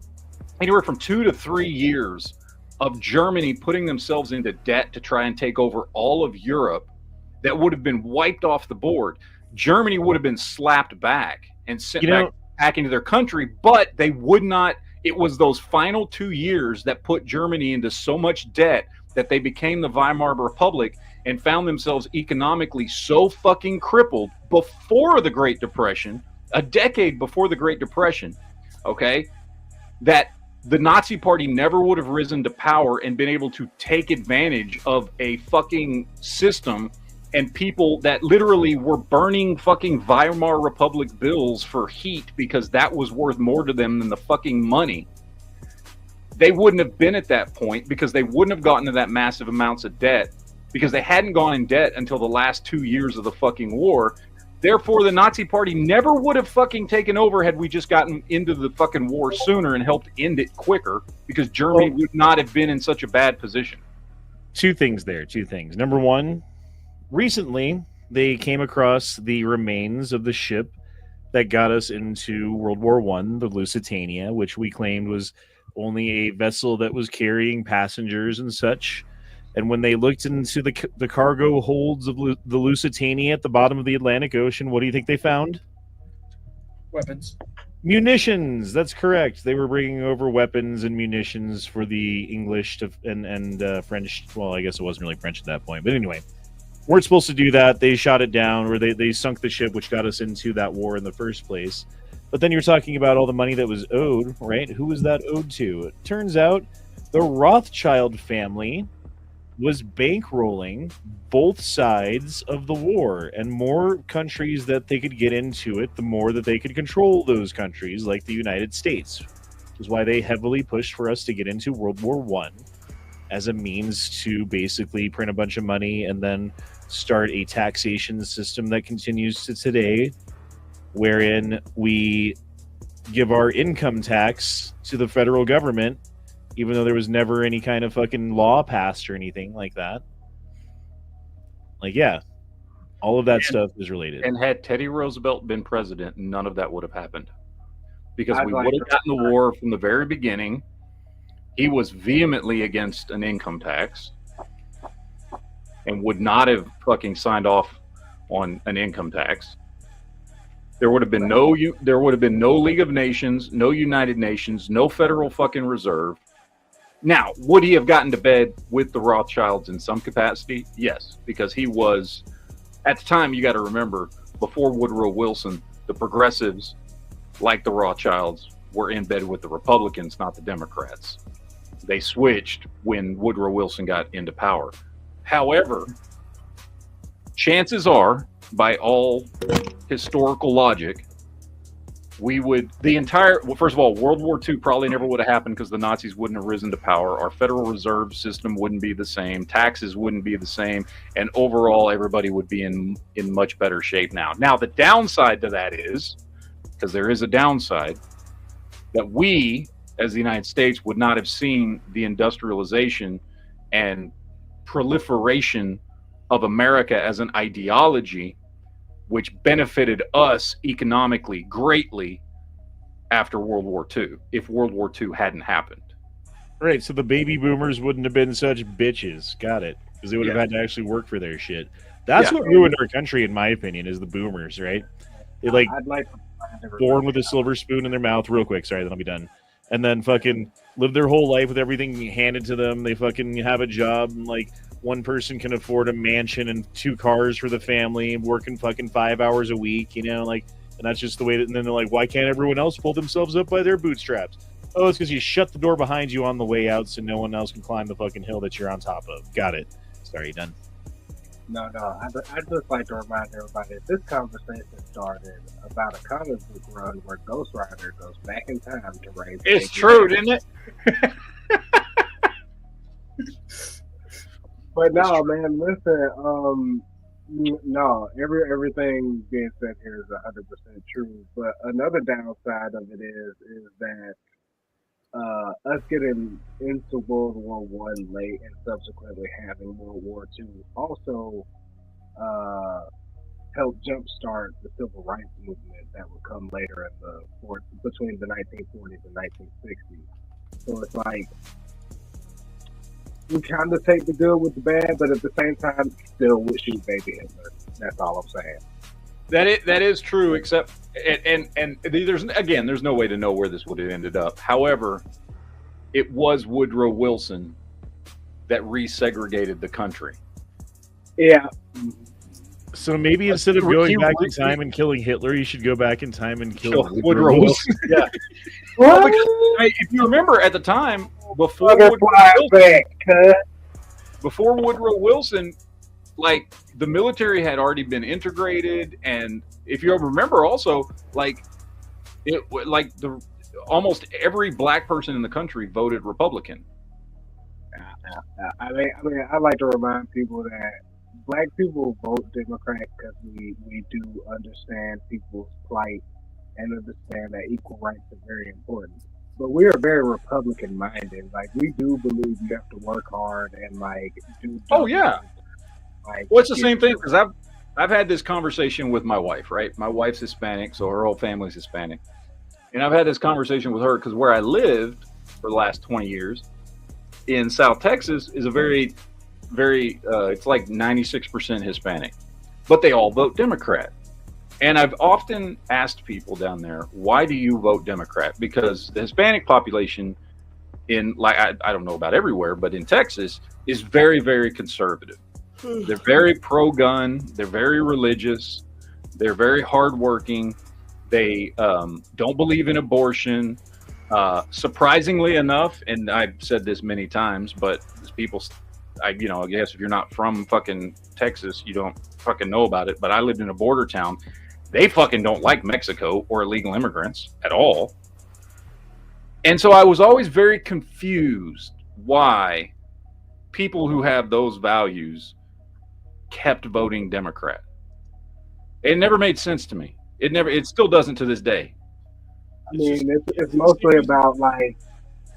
anywhere from 2 to 3 years of Germany putting themselves into debt to try and take over all of Europe that would have been wiped off the board. Germany would have been slapped back and sent back into their country, but they would not. It was those final 2 years that put Germany into so much debt that they became the Weimar Republic and found themselves economically so fucking crippled before the Great Depression, a decade before the Great Depression, okay, that the Nazi Party never would have risen to power and been able to take advantage of a fucking system and people that literally were burning fucking Weimar Republic bills for heat because that was worth more to them than the fucking money. They wouldn't have been at that point, because they wouldn't have gotten to that massive amounts of debt, because they hadn't gone in debt until the last 2 years of the fucking war. Therefore, the Nazi Party never would have fucking taken over had we just gotten into the fucking war sooner and helped end it quicker, because Germany would not have been in such a bad position. Two things. Number one, recently they came across the remains of the ship that got us into World War I, the Lusitania, which we claimed was only a vessel that was carrying passengers and such. And when they looked into the cargo holds of the Lusitania at the bottom of the Atlantic Ocean, what do you think they found? Weapons. Munitions. That's correct. They were bringing over weapons and munitions for the English and French. Well, I guess it wasn't really French at that point. But anyway, weren't supposed to do that. They shot it down, or they sunk the ship, which got us into that war in the first place. But then you're talking about all the money that was owed, right? Who was that owed to? It turns out the Rothschild family was bankrolling both sides of the war, and more countries that they could get into it, the more that they could control those countries, like the United States. Which is why they heavily pushed for us to get into World War I as a means to basically print a bunch of money and then start a taxation system that continues to today, wherein we give our income tax to the federal government, even though there was never any kind of fucking law passed or anything like that. Like, yeah, all of that stuff is related. And had Teddy Roosevelt been president, none of that would have happened, because we would have gotten the war from the very beginning. He was vehemently against an income tax and would not have fucking signed off on an income tax. There would have been no League of Nations, no United Nations, no Federal fucking Reserve. Now, would he have gotten to bed with the Rothschilds in some capacity? Yes, because he was, at the time, you got to remember, before Woodrow Wilson, the progressives, like the Rothschilds, were in bed with the Republicans, not the Democrats. They switched when Woodrow Wilson got into power. However, chances are, by all historical logic, first of all, World War II probably never would have happened, because the Nazis wouldn't have risen to power. Our Federal Reserve System wouldn't be the same. Taxes wouldn't be the same. And overall, everybody would be in much better shape now. Now, the downside to that is, because there is a downside, that we, as the United States, would not have seen the industrialization and proliferation of America as an ideology, which benefited us economically greatly after World War II, if World War II hadn't happened. Right, so the baby boomers wouldn't have been such bitches. Got it. Because they would have had to actually work for their shit. That's what ruined our country, in my opinion, is the boomers, right? They born with a silver spoon in their mouth, real quick, sorry, then I'll be done. And then fucking live their whole life with everything handed to them. They fucking have a job, and like one person can afford a mansion and 2 cars for the family, working fucking 5 hours a week, and that's just the way that, and then they're like, why can't everyone else pull themselves up by their bootstraps? Oh, it's because you shut the door behind you on the way out so no one else can climb the fucking hill that you're on top of. Got it. Sorry, done. No, I'd just like to remind everybody that this conversation started about a comic book run where Ghost Rider goes back in time to raise. It's true, isn't it? But no, man, listen. No, everything being said here is 100% true. But another downside of it is that us getting into World War I late and subsequently having World War II also uh, helped jumpstart the civil rights movement that would come later in between the 1940s and 1960s. So it's like we kind of take the good with the bad, but at the same time, still would shoot baby Hitler. That's all I'm saying. That is true, except and there's no way to know where this would have ended up. However, it was Woodrow Wilson that resegregated the country. Yeah. So maybe instead of going back in time and killing Hitler, you should go back in time and kill Woodrow Wilson. Yeah. Well, If you remember at the time, before Woodrow Wilson, like the military had already been integrated, and if you remember, also almost every black person in the country voted Republican. I mean, I like to remind people that black people vote Democrat because we do understand people's plight and understand that equal rights are very important. But we are very Republican minded. Like we do believe you have to work hard and do. Oh yeah. Well, it's the same thing because I've had this conversation with my wife. Right, my wife's Hispanic, so her whole family's Hispanic, and I've had this conversation with her because where I lived for the last 20 years in South Texas is a very it's like 96% Hispanic, but they all vote Democrat. And I've often asked people down there, why do you vote Democrat? Because the Hispanic population I don't know about everywhere, but in Texas is very, very conservative. They're very pro-gun. They're very religious. They're very hardworking. They don't believe in abortion. Surprisingly enough, and I've said this many times, but people, I guess if you're not from fucking Texas, you don't fucking know about it. But I lived in a border town. They fucking don't like Mexico or illegal immigrants at all. And so I was always very confused why people who have those values kept voting Democrat. It never made sense to me. It still doesn't to this day. I mean, it's mostly about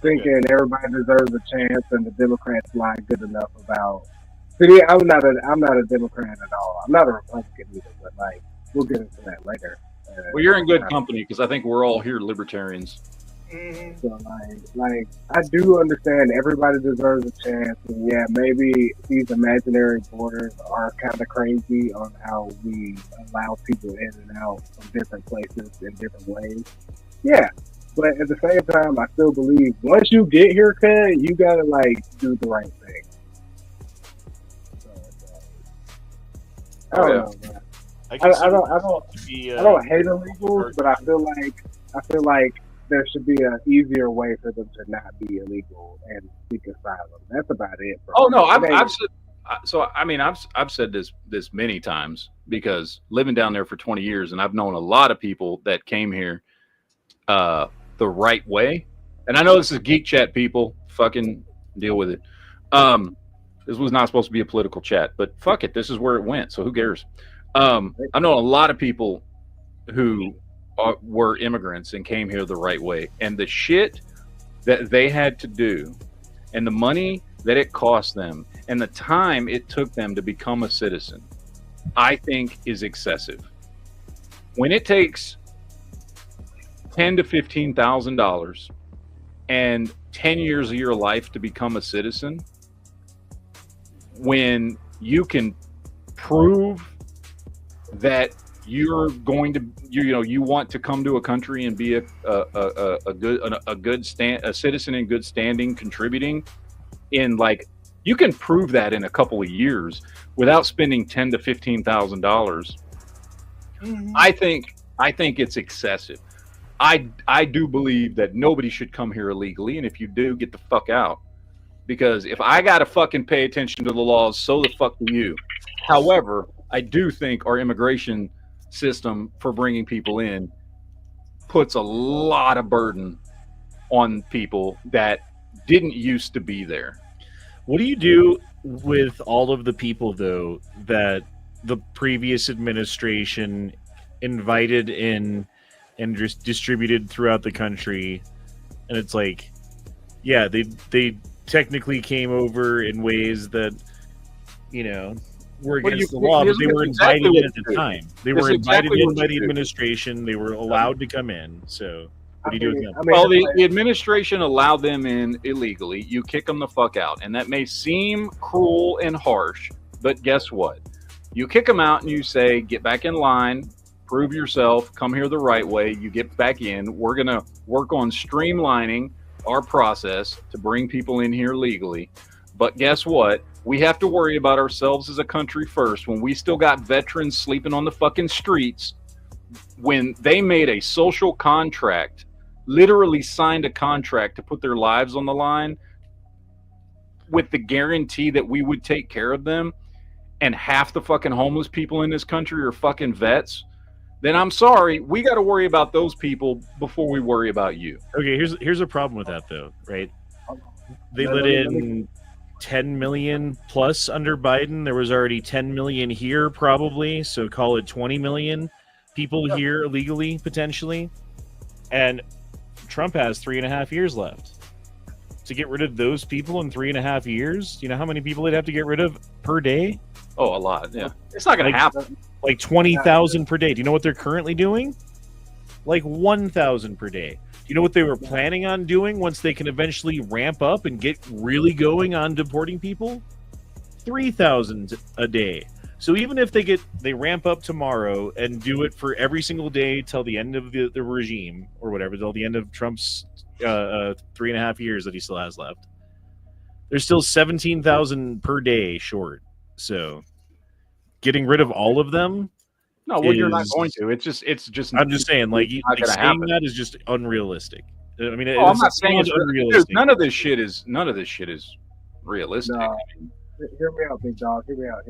thinking everybody deserves a chance, and the Democrats lie good enough about. See, I'm not a Democrat at all. I'm not a Republican either, but we'll get into that later. Well, you're in good company because I think we're all here libertarians. So I do understand everybody deserves a chance, and yeah, maybe these imaginary borders are kind of crazy on how we allow people in and out from different places in different ways. Yeah, but at the same time, I still believe once you get here, you gotta do the right thing. So, I don't know, man. I don't hate illegals, but I feel like there should be an easier way for them to not be illegal and seek asylum. That's about it. Bro. Oh no, I've said this many times because living down there for 20 years, and I've known a lot of people that came here the right way. And I know this is Geek Chat, people. Fucking deal with it. This was not supposed to be a political chat, but fuck it. This is where it went. So who cares? I know a lot of people who were immigrants and came here the right way, and the shit that they had to do and the money that it cost them and the time it took them to become a citizen, I think is excessive. When it takes $10,000 to $15,000 and 10 years of your life to become a citizen, when you can prove that you're going to, you want to come to a country and be a citizen in good standing, contributing in you can prove that in a couple of years without spending $10,000 to $15,000. I think it's excessive. I do believe that nobody should come here illegally, and if you do, get the fuck out. Because if I gotta fucking pay attention to the laws, so the fuck do you. However, I do think our immigration system for bringing people in puts a lot of burden on people that didn't used to be there. What do you do with all of the people though that the previous administration invited in and just distributed throughout the country, and it's like, yeah, they technically came over in ways that, you know, were Well, against the law, but they were exactly invited what in at you the do. time. They That's were invited exactly in what by you the do. administration. They were allowed to come in. So what do you do with them? Well, it's the administration allowed them in illegally. You kick them the fuck out. And that may seem cruel and harsh, but guess what? You kick them out and you say, get back in line, prove yourself, come here the right way. You get back in. We're going to work on streamlining our process to bring people in here legally. But guess what? We have to worry about ourselves as a country first. When we still got veterans sleeping on the fucking streets, when they made a social contract, literally signed a contract to put their lives on the line with the guarantee that we would take care of them, and half the fucking homeless people in this country are fucking vets, then I'm sorry, we got to worry about those people before we worry about you. Okay, here's a problem with that though, right? They let in 10 million plus under Biden. There was already 10 million here probably, so call it 20 million people here illegally potentially. And Trump has 3.5 years left. To get rid of those people in 3.5 years, you know how many people they'd have to get rid of per day? Oh, a lot. Yeah, it's not going to happen. Like 20,000 per day. Do you know what they're currently doing? Like 1,000 per day. Do you know what they were planning on doing once they can eventually ramp up and get really going on deporting people? 3,000 a day. So even if they ramp up tomorrow and do it for every single day till the end of the regime or whatever, till the end of Trump's 3.5 years that he still has left, there's still 17,000 per day short. So getting rid of all of them, no, well, you're not going to. It's just. I'm just saying, like saying happen. that is just unrealistic. I mean, I'm not saying it's unrealistic. Dude, none of this shit is realistic. No. Hear me out, big dog. Hear me out.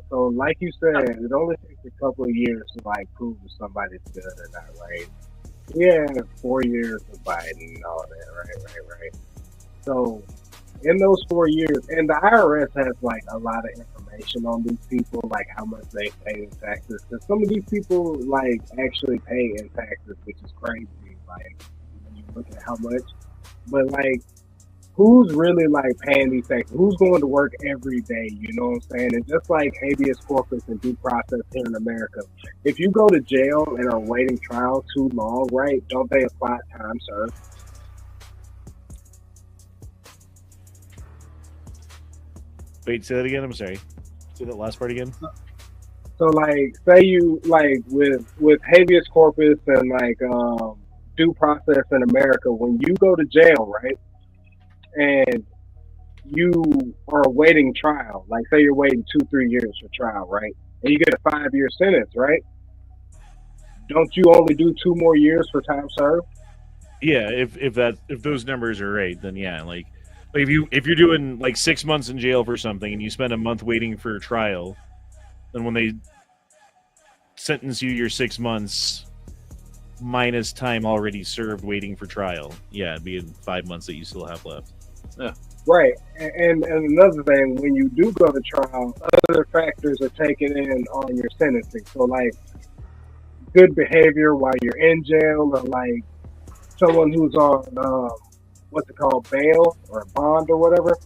So, like you said, it only takes a couple of years to like prove if somebody's good or not, right? Yeah, 4 years of Biden and all that, right. So, in those 4 years, and the IRS has like a lot of information on these people, like how much they pay in taxes. Because some of these people like actually pay in taxes, which is crazy. Like when you look at how much, but like, who's really like paying these taxes? Who's going to work every day? You know what I'm saying? And just like habeas corpus and due process here in America, if you go to jail and are waiting trial too long, right? Don't they apply time served? Wait, say that again. I'm sorry. Say that last part again. So like, say you like with habeas corpus and like due process in America, when you go to jail, right? And you are awaiting trial, like say you're waiting 2-3 years for trial, right? And you get a 5-year sentence, right? Don't you only do 2 more years for time served? Yeah, if those numbers are right, then yeah, like if you're doing like 6 months in jail for something and you spend a month waiting for a trial, then when they sentence you your 6 months minus time already served waiting for trial, yeah, it'd be 5 months that you still have left. Yeah. Right. And another thing, when you do go to trial, other factors are taken in on your sentencing. So like good behavior while you're in jail, or like someone who's on what's it called, bail or a bond or whatever.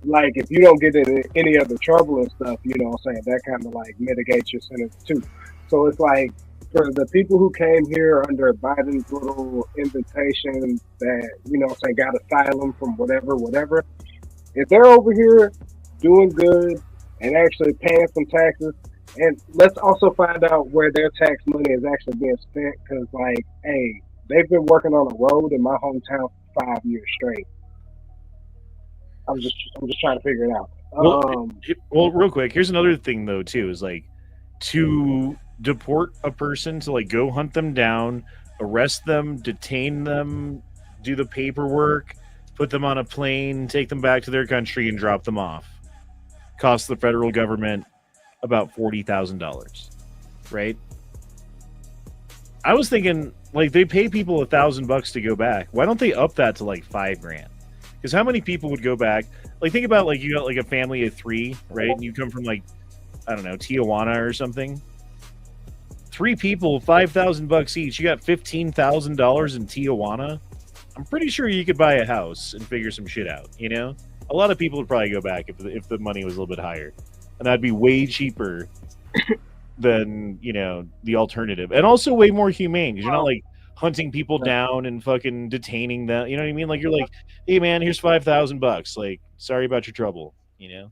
Like if you don't get in any other trouble and stuff, you know what I'm saying, that kind of like mitigates your sentence too. So it's like for the people who came here under Biden's little invitation that, you know what I'm saying, got asylum from whatever, if they're over here doing good and actually paying some taxes, and let's also find out where their tax money is actually being spent, because like, hey, they've been working on a road in my hometown for 5 years straight. I'm just trying to figure it out. Well, real quick, here's another thing though too, is like to deport a person, to like go hunt them down, arrest them, detain them, do the paperwork, put them on a plane, take them back to their country and drop them off. Costs the federal government about $40,000, right? I was thinking, like, they pay people $1,000 to go back. Why don't they up that to like $5,000? Because how many people would go back? Like, think about, like, you got like a family of 3, right? And you come from, like, I don't know, Tijuana or something. 3 people, $5,000 each. You got $15,000 in Tijuana. I'm pretty sure you could buy a house and figure some shit out. You know, a lot of people would probably go back if the money was a little bit higher, and that'd be way cheaper than, you know, the alternative, and also way more humane because you're not like hunting people down and fucking detaining them. You know what I mean? Like, you're like, hey man, here's $5,000. Like, sorry about your trouble. You know.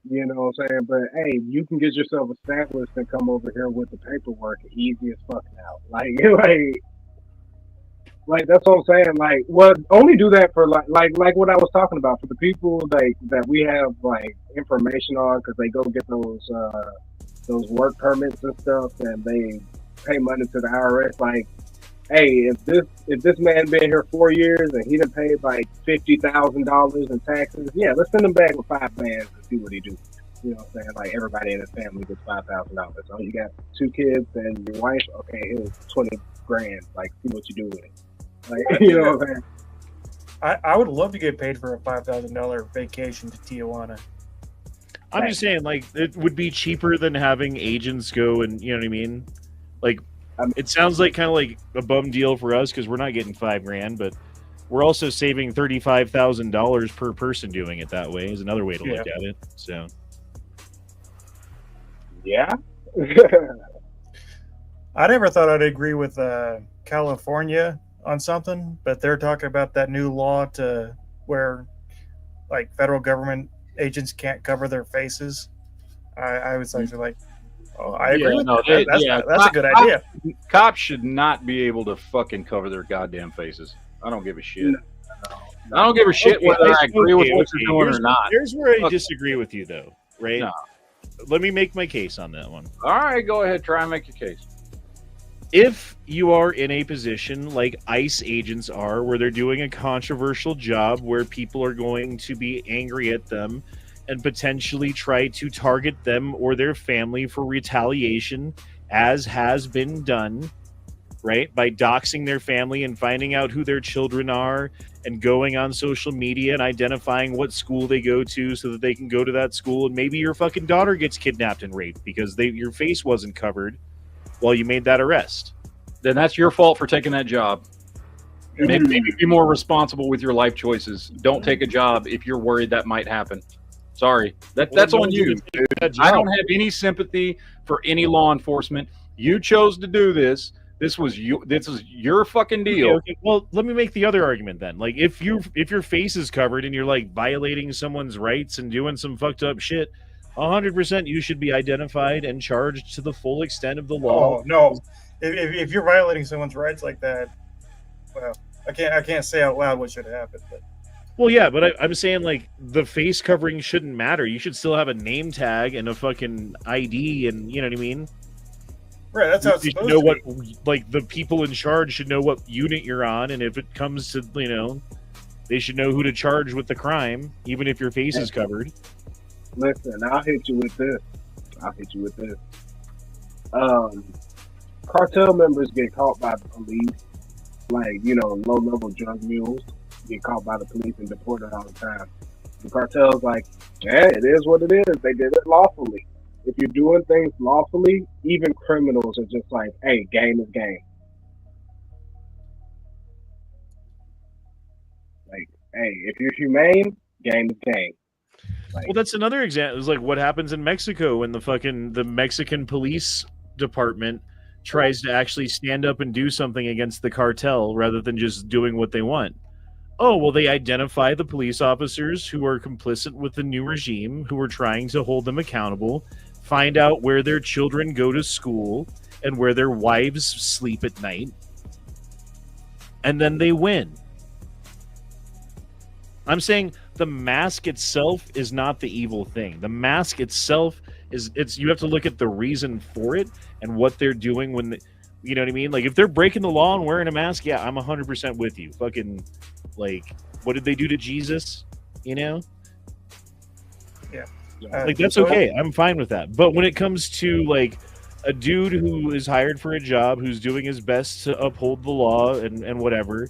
You know what I'm saying? But hey, you can get yourself established and come over here with the paperwork easy as fuck now. Like that's what I'm saying. Like, well, only do that for like what I was talking about for the people that we have like information on because they go get those work permits and stuff and they pay money to the IRS. Like, hey, if this man been here 4 years and he done paid like $50,000 in taxes, yeah, let's send him back with 5 bands and see what he do. You know what I'm saying? Like, everybody in his family gets $5,000. Oh, you got 2 kids and your wife? Okay, here's 20 grand. Like, see what you do with it. Like, you know what I'm saying? I would love to get paid for a $5,000 vacation to Tijuana. I'm just saying, like, it would be cheaper than having agents go and, you know what I mean? Like, it sounds like kind of like a bum deal for us because we're not getting $5,000, but we're also saving $35,000 per person doing it that way. Is another way to look at it. So, yeah. I never thought I'd agree with California on something, but they're talking about that new law to where like federal government agents can't cover their faces. I was actually like, oh, I agree with that. That's a good idea. Cops should not be able to fucking cover their goddamn faces. I don't give a shit. I don't give a shit whether I agree with what you're doing or not. Here's where I disagree with you, though, right? No. Let me make my case on that one. All right, go ahead. Try and make your case. If you are in a position like ICE agents are, where they're doing a controversial job, where people are going to be angry at them and potentially try to target them or their family for retaliation, as has been done, right? By doxing their family and finding out who their children are and going on social media and identifying what school they go to so that they can go to that school. And maybe your fucking daughter gets kidnapped and raped because your face wasn't covered while you made that arrest. Then that's your fault for taking that job. Maybe be more responsible with your life choices. Don't take a job if you're worried that might happen. Sorry. That's on you, dude. I don't have any sympathy for any law enforcement. You chose to do this. This is your fucking deal. Okay. Well, let me make the other argument then. Like, if your face is covered and you're like violating someone's rights and doing some fucked up shit, 100% you should be identified and charged to the full extent of the law. Oh no! If you're violating someone's rights like that, well, I can't say out loud what should have happened. But well, yeah, but I'm saying like the face covering shouldn't matter. You should still have a name tag and a fucking ID, and you know what I mean. Right, that's how it's you supposed know to what, be. Like the people in charge should know what unit you're on, and if it comes to, you know, they should know who to charge with the crime, even if your face is covered. Listen, I'll hit you with this. Cartel members get caught by the police, like, you know, low-level drug mules get caught by the police and deported all the time. The cartel's like, yeah, it is what it is. They did it lawfully. If you're doing things lawfully, even criminals are just like, hey, game is game. Like, hey, if you're humane, game is game. Like, well, that's another example. It's like what happens in Mexico when the Mexican police department tries to actually stand up and do something against the cartel rather than just doing what they want. Oh, well, they identify the police officers who are complicit with the new regime, who are trying to hold them accountable, find out where their children go to school and where their wives sleep at night, and then they win. I'm saying the mask itself is not the evil thing. The mask itself is you have to look at the reason for it and what they're doing when you know what I mean? Like if they're breaking the law and wearing a mask, yeah, I'm 100% with you. Fucking like what did they do to Jesus? You know? Yeah. Like that's okay. I'm fine with that. But when it comes to like a dude who is hired for a job, who's doing his best to uphold the law and whatever,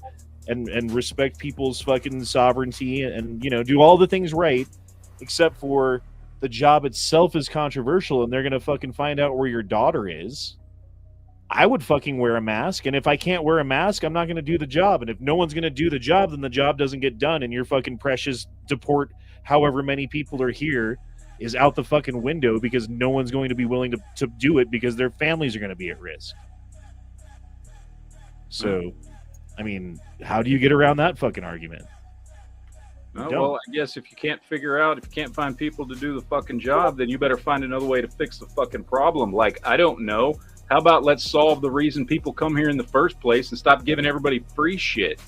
and respect people's fucking sovereignty and do all the things right, except for the job itself is controversial and they're gonna fucking find out where your daughter is. I would fucking wear a mask, and if I can't wear a mask, I'm not gonna do the job. And if no one's gonna do the job, then the job doesn't get done, and your fucking precious deport however many people are here is out the fucking window because no one's going to be willing to do it because their families are going to be at risk. So, I mean, how do you get around that fucking argument? Well, I guess if you can't find people to do the fucking job, then you better find another way to fix the fucking problem. Like, I don't know. How about let's solve the reason people come here in the first place and stop giving everybody free shit?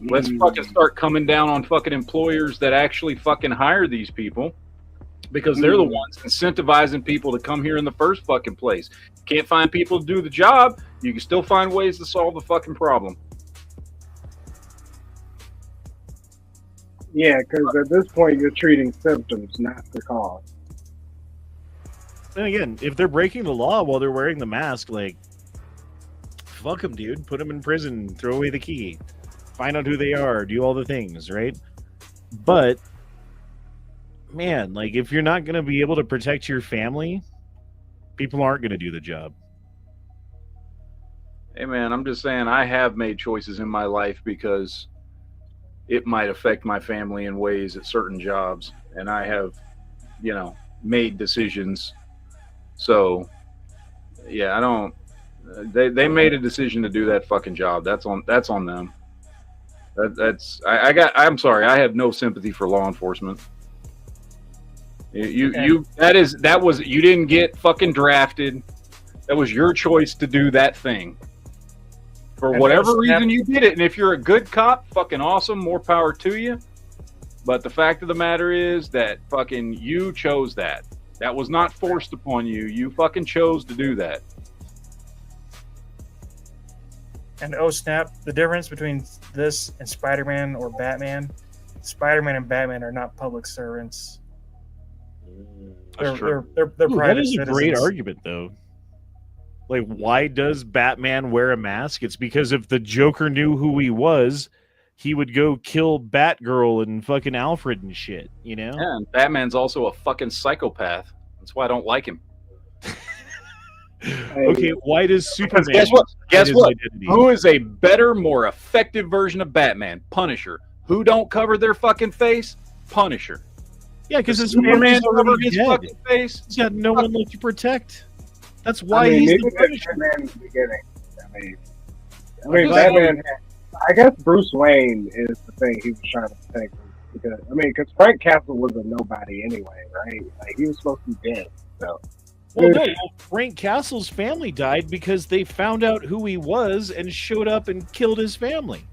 Let's fucking start coming down on fucking employers that actually fucking hire these people, because they're the ones incentivizing people to come here in the first fucking place. Can't find people to do the job, you can still find ways to solve the fucking problem. Yeah, because at this point you're treating symptoms, not the cause. And again, if they're breaking the law while they're wearing the mask, like, fuck them, dude. Put them in prison, throw away the key, find out who they are, do all the things, right? But, man, like, if you're not going to be able to protect your family, people aren't going to do the job. Hey, man, I'm just saying I have made choices in my life because it might affect my family in ways at certain jobs. And I have, made decisions. So, yeah, I don't. They made a decision to do that fucking job. That's on them. I'm sorry. I have no sympathy for law enforcement. You didn't get fucking drafted. That was your choice to do that thing. For whatever reason you did it. And if you're a good cop, fucking awesome, more power to you. But the fact of the matter is that fucking you chose that. That was not forced upon you. You fucking chose to do that. And oh snap, the difference between this and Spider-Man or Batman, Spider-Man and Batman are not public servants. They're private that is citizens. a great argument, though. Like, why does Batman wear a mask? It's because if the Joker knew who he was, he would go kill Batgirl and fucking Alfred and shit, Yeah, and Batman's also a fucking psychopath. That's why I don't like him. Okay, why does Superman? Guess what? Who is a better, more effective version of Batman? Punisher. Who don't cover their fucking face? Punisher. Yeah, because his Superman already covered his dead. fucking face. He's got no one left to protect. That's why he's the Punisher. Batman in the beginning. I mean, Batman. I guess Bruce Wayne is the thing he was trying to protect. Because Frank Castle was a nobody anyway, right? Like, he was supposed to be dead. So. Well, no, Frank Castle's family died because they found out who he was and showed up and killed his family.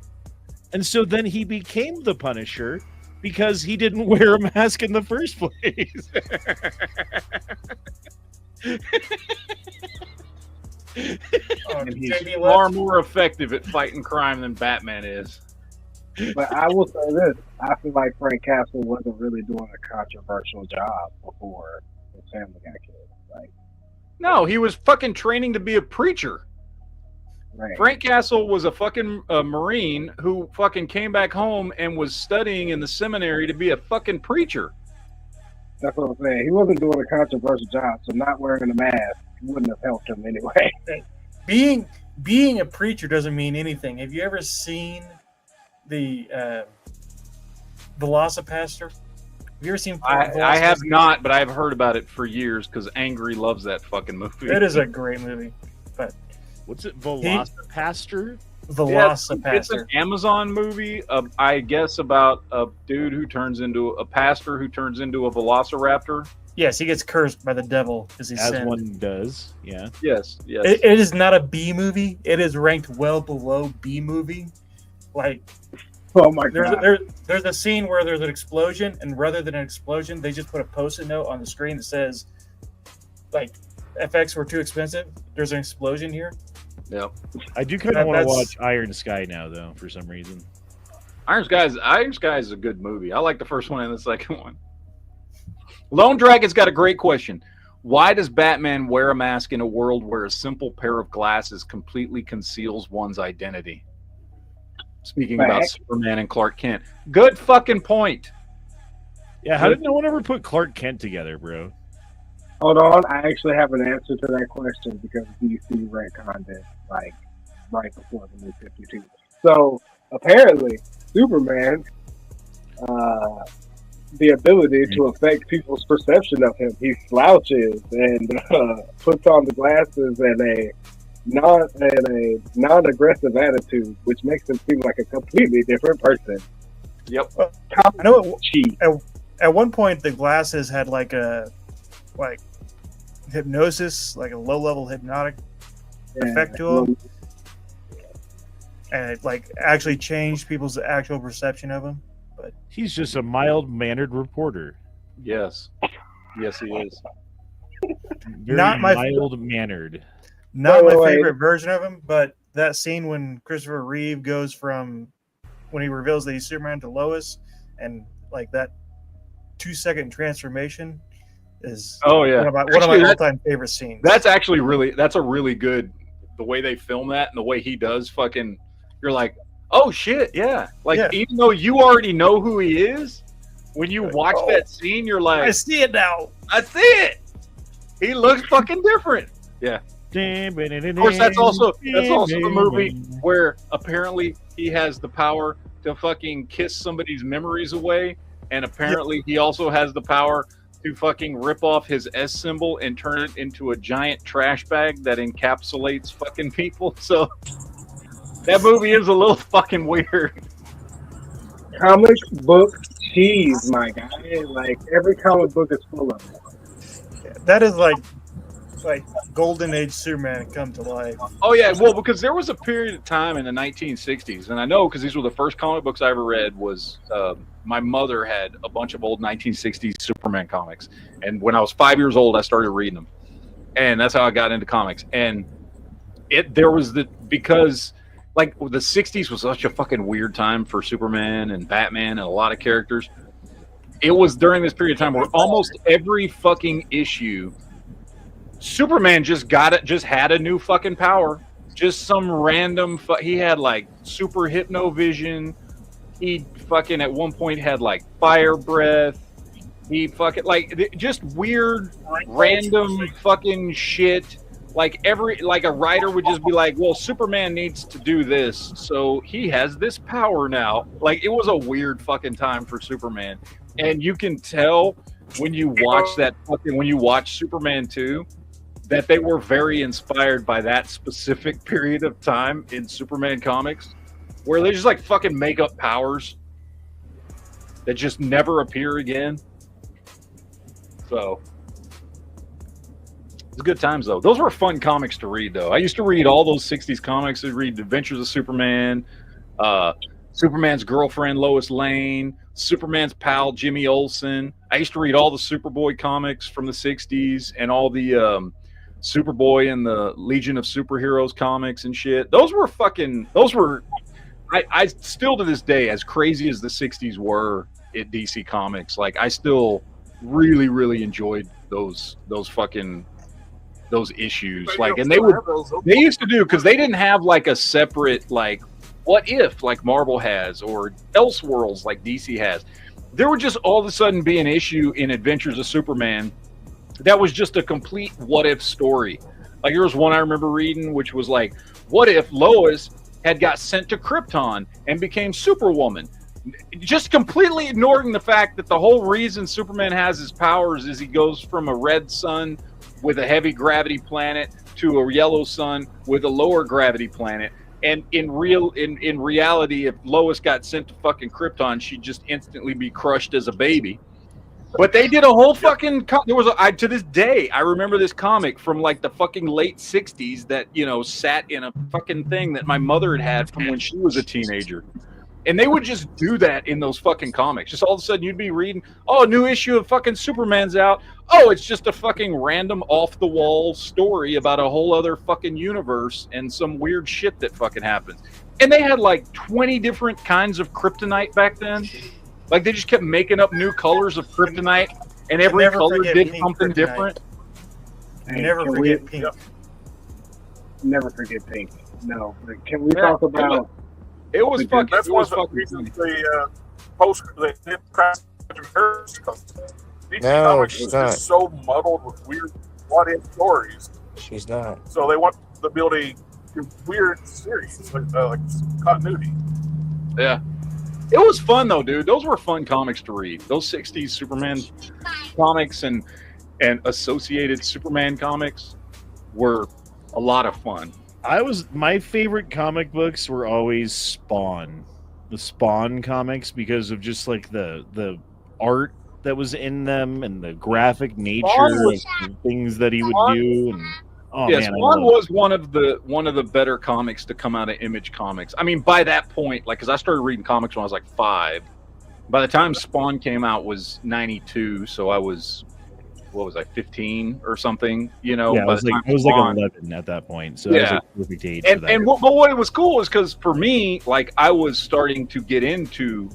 And so then he became the Punisher because he didn't wear a mask in the first place. And he's far more effective at fighting crime than Batman is. But I will say this: I feel like Frank Castle wasn't really doing a controversial job before his family got killed. Like, no, he was fucking training to be a preacher. Right. Frank Castle was a fucking Marine who fucking came back home and was studying in the seminary to be a fucking preacher. That's what I'm saying. He wasn't doing a controversial job, so not wearing a mask wouldn't have helped him anyway. Being a preacher doesn't mean anything. Have you ever seen the Velocipaster? Have you ever seen? I have not, but I've heard about it for years because Angry loves that fucking movie. It is a great movie. But what's it? Velocipaster? Velocipaster. It's an Amazon movie, I guess, about a dude who turns into a pastor who turns into a velociraptor. Yes, he gets cursed by the devil because he's as one does. Yeah. Yes. It is not a B movie. It is ranked well below B movie. Like, oh my god! There's a scene where there's an explosion, and rather than an explosion, they just put a Post-it note on the screen that says, like, FX were too expensive. There's an explosion here. Yeah. I do kind of want to watch Iron Sky now, though, for some reason. Iron Sky is a good movie. I like the first one and the second one. Lone Dragon's got a great question. Why does Batman wear a mask in a world where a simple pair of glasses completely conceals one's identity? Speaking about Superman and Clark Kent. Good fucking point. Yeah, how did no one ever put Clark Kent together, bro? Hold on, I actually have an answer to that question because DC retconned it like right before the New 52. So apparently, Superman, the ability to affect people's perception of him. He slouches and puts on the glasses and a non-aggressive attitude, which makes him seem like a completely different person. Yep. I know at one point the glasses had like hypnosis, like a low-level hypnotic effect to them, and it like actually changed people's actual perception of him. But he's just a mild-mannered reporter. Yes, yes, he is. Not my mild-mannered. Not my favorite version of him, but that scene when Christopher Reeve goes from when he reveals that he's Superman to Lois, and like that 2-second transformation is one of my all-time favorite scenes. That's actually that's a really good, the way they film that and the way he does fucking, you're like, oh shit, yeah. Like, even though you already know who he is, when you watch that scene, you're like, I see it now. I see it. He looks fucking different. Yeah. Of course, that's also the movie where apparently he has the power to fucking kiss somebody's memories away, and apparently he also has the power to fucking rip off his S symbol and turn it into a giant trash bag that encapsulates fucking people. So that movie is a little fucking weird. Comic book cheese, my guy. Like, every comic book is full of it. That is like Golden Age Superman come to life. Oh yeah, well, because there was a period of time in the 1960s, and I know because these were the first comic books I ever read. Was my mother had a bunch of old 1960s Superman comics, and when I was 5 years old, I started reading them, and that's how I got into comics. And because like the 60s was such a fucking weird time for Superman and Batman and a lot of characters. It was during this period of time where almost every fucking issue, Superman just had a new fucking power. Just some random he had like super hypno vision. He fucking at one point had like fire breath. He fucking like just weird random fucking shit. Like a writer would just be like, well, Superman needs to do this, so he has this power now. Like, it was a weird fucking time for Superman. And you can tell when you watch Superman 2 that they were very inspired by that specific period of time in Superman comics where they just like fucking make up powers that just never appear again. So it's good times, though. Those were fun comics to read, though. I used to read all those 60s comics. I'd read Adventures of Superman, Superman's girlfriend, Lois Lane, Superman's pal, Jimmy Olsen. I used to read all the Superboy comics from the 60s and all the Superboy and the Legion of Superheroes comics and shit. I still to this day, as crazy as the 60s were at DC Comics, like I still really, really enjoyed those issues. Like, and they used to do, because they didn't have like a separate like What If like Marvel has or Elseworlds like DC has. There would just all of a sudden be an issue in Adventures of Superman that was just a complete what if story. Like, there was one I remember reading which was like, what if Lois had got sent to Krypton and became Superwoman? Just completely ignoring the fact that the whole reason Superman has his powers is he goes from a red sun with a heavy gravity planet to a yellow sun with a lower gravity planet. And in reality, if Lois got sent to fucking Krypton, she'd just instantly be crushed as a baby. But they did a whole fucking to this day, I remember this comic from like the fucking late 60s that, you know, sat in a fucking thing that my mother had from when she was a teenager. And they would just do that in those fucking comics. Just all of a sudden you'd be reading, oh, a new issue of fucking Superman's out. Oh, it's just a fucking random off-the-wall story about a whole other fucking universe and some weird shit that fucking happens. And they had like 20 different kinds of kryptonite back then. Like, they just kept making up new colors of kryptonite, and every color did something different. Never forget pink. Never forget pink. No. Can we talk about It was fucking. That's It one was of the fucking. reasons Funny. they did crash DC No, Comics she's was not. just so muddled with weird what-if stories. She's not. So they want the ability to do weird series, like continuity. Yeah. It was fun though, dude. Those were fun comics to read. Those '60s Superman comics and associated Superman comics were a lot of fun. My favorite comic books were always Spawn, the Spawn comics, because of just like the art that was in them and the graphic nature was- of the things that he would Spawn- do. And Yes, man, I Spawn love was one of the better comics to come out of Image Comics. I mean, by that point, like, because I started reading comics when I was like 5. By the time Spawn came out was 92, so I was, what was I, 15 or something? You know, Yeah, I by was the like time Spawn, Spawn- 11 at that point, so that was Yeah. like perfect age for that. And what it was cool is because for me, like, I was starting to get into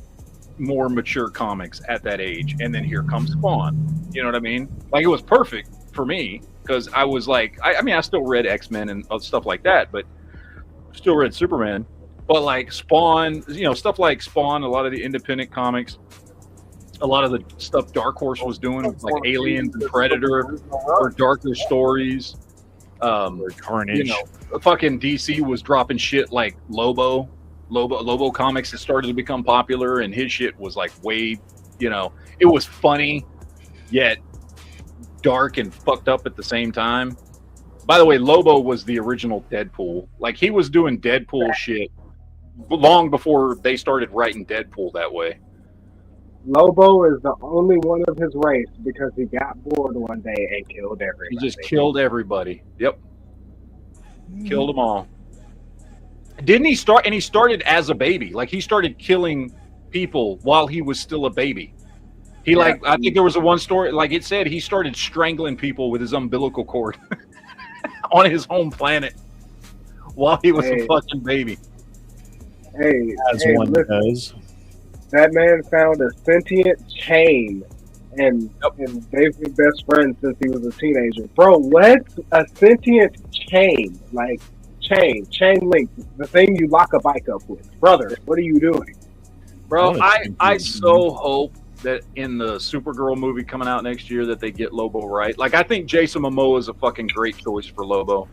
more mature comics at that age, and then here comes Spawn. You know what I mean? Like, it was perfect for me because I was like, I mean, I still read X-Men and stuff like that, but still read Superman. But like Spawn, you know, stuff like Spawn, a lot of the independent comics, a lot of the stuff Dark Horse was doing, like Aliens and Predator, or darker stories. Carnage. You know, fucking DC was dropping shit like Lobo comics that started to become popular, and his shit was like way, you know, it was funny yet dark and fucked up at the same time. By the way, Lobo was the original Deadpool. Like, he was doing Deadpool shit long before they started writing Deadpool that way. Lobo is the only one of his race because he got bored one day and killed everybody. He just killed everybody. Yep. Killed them all. Didn't he start? And he started as a baby. Like, he started killing people while he was still a baby. He, like, I think there was a one story, like it said, he started strangling people with his umbilical cord on his home planet while he was a fucking baby. Hey, As hey, one listen, does. that man found a sentient chain, and they've been best friends since he was a teenager. Bro, what's a sentient chain? Like, chain link, the thing you lock a bike up with. Brother, what are you doing? Bro, I so hope that in the Supergirl movie coming out next year that they get Lobo right. Like, I think Jason Momoa is a fucking great choice for Lobo.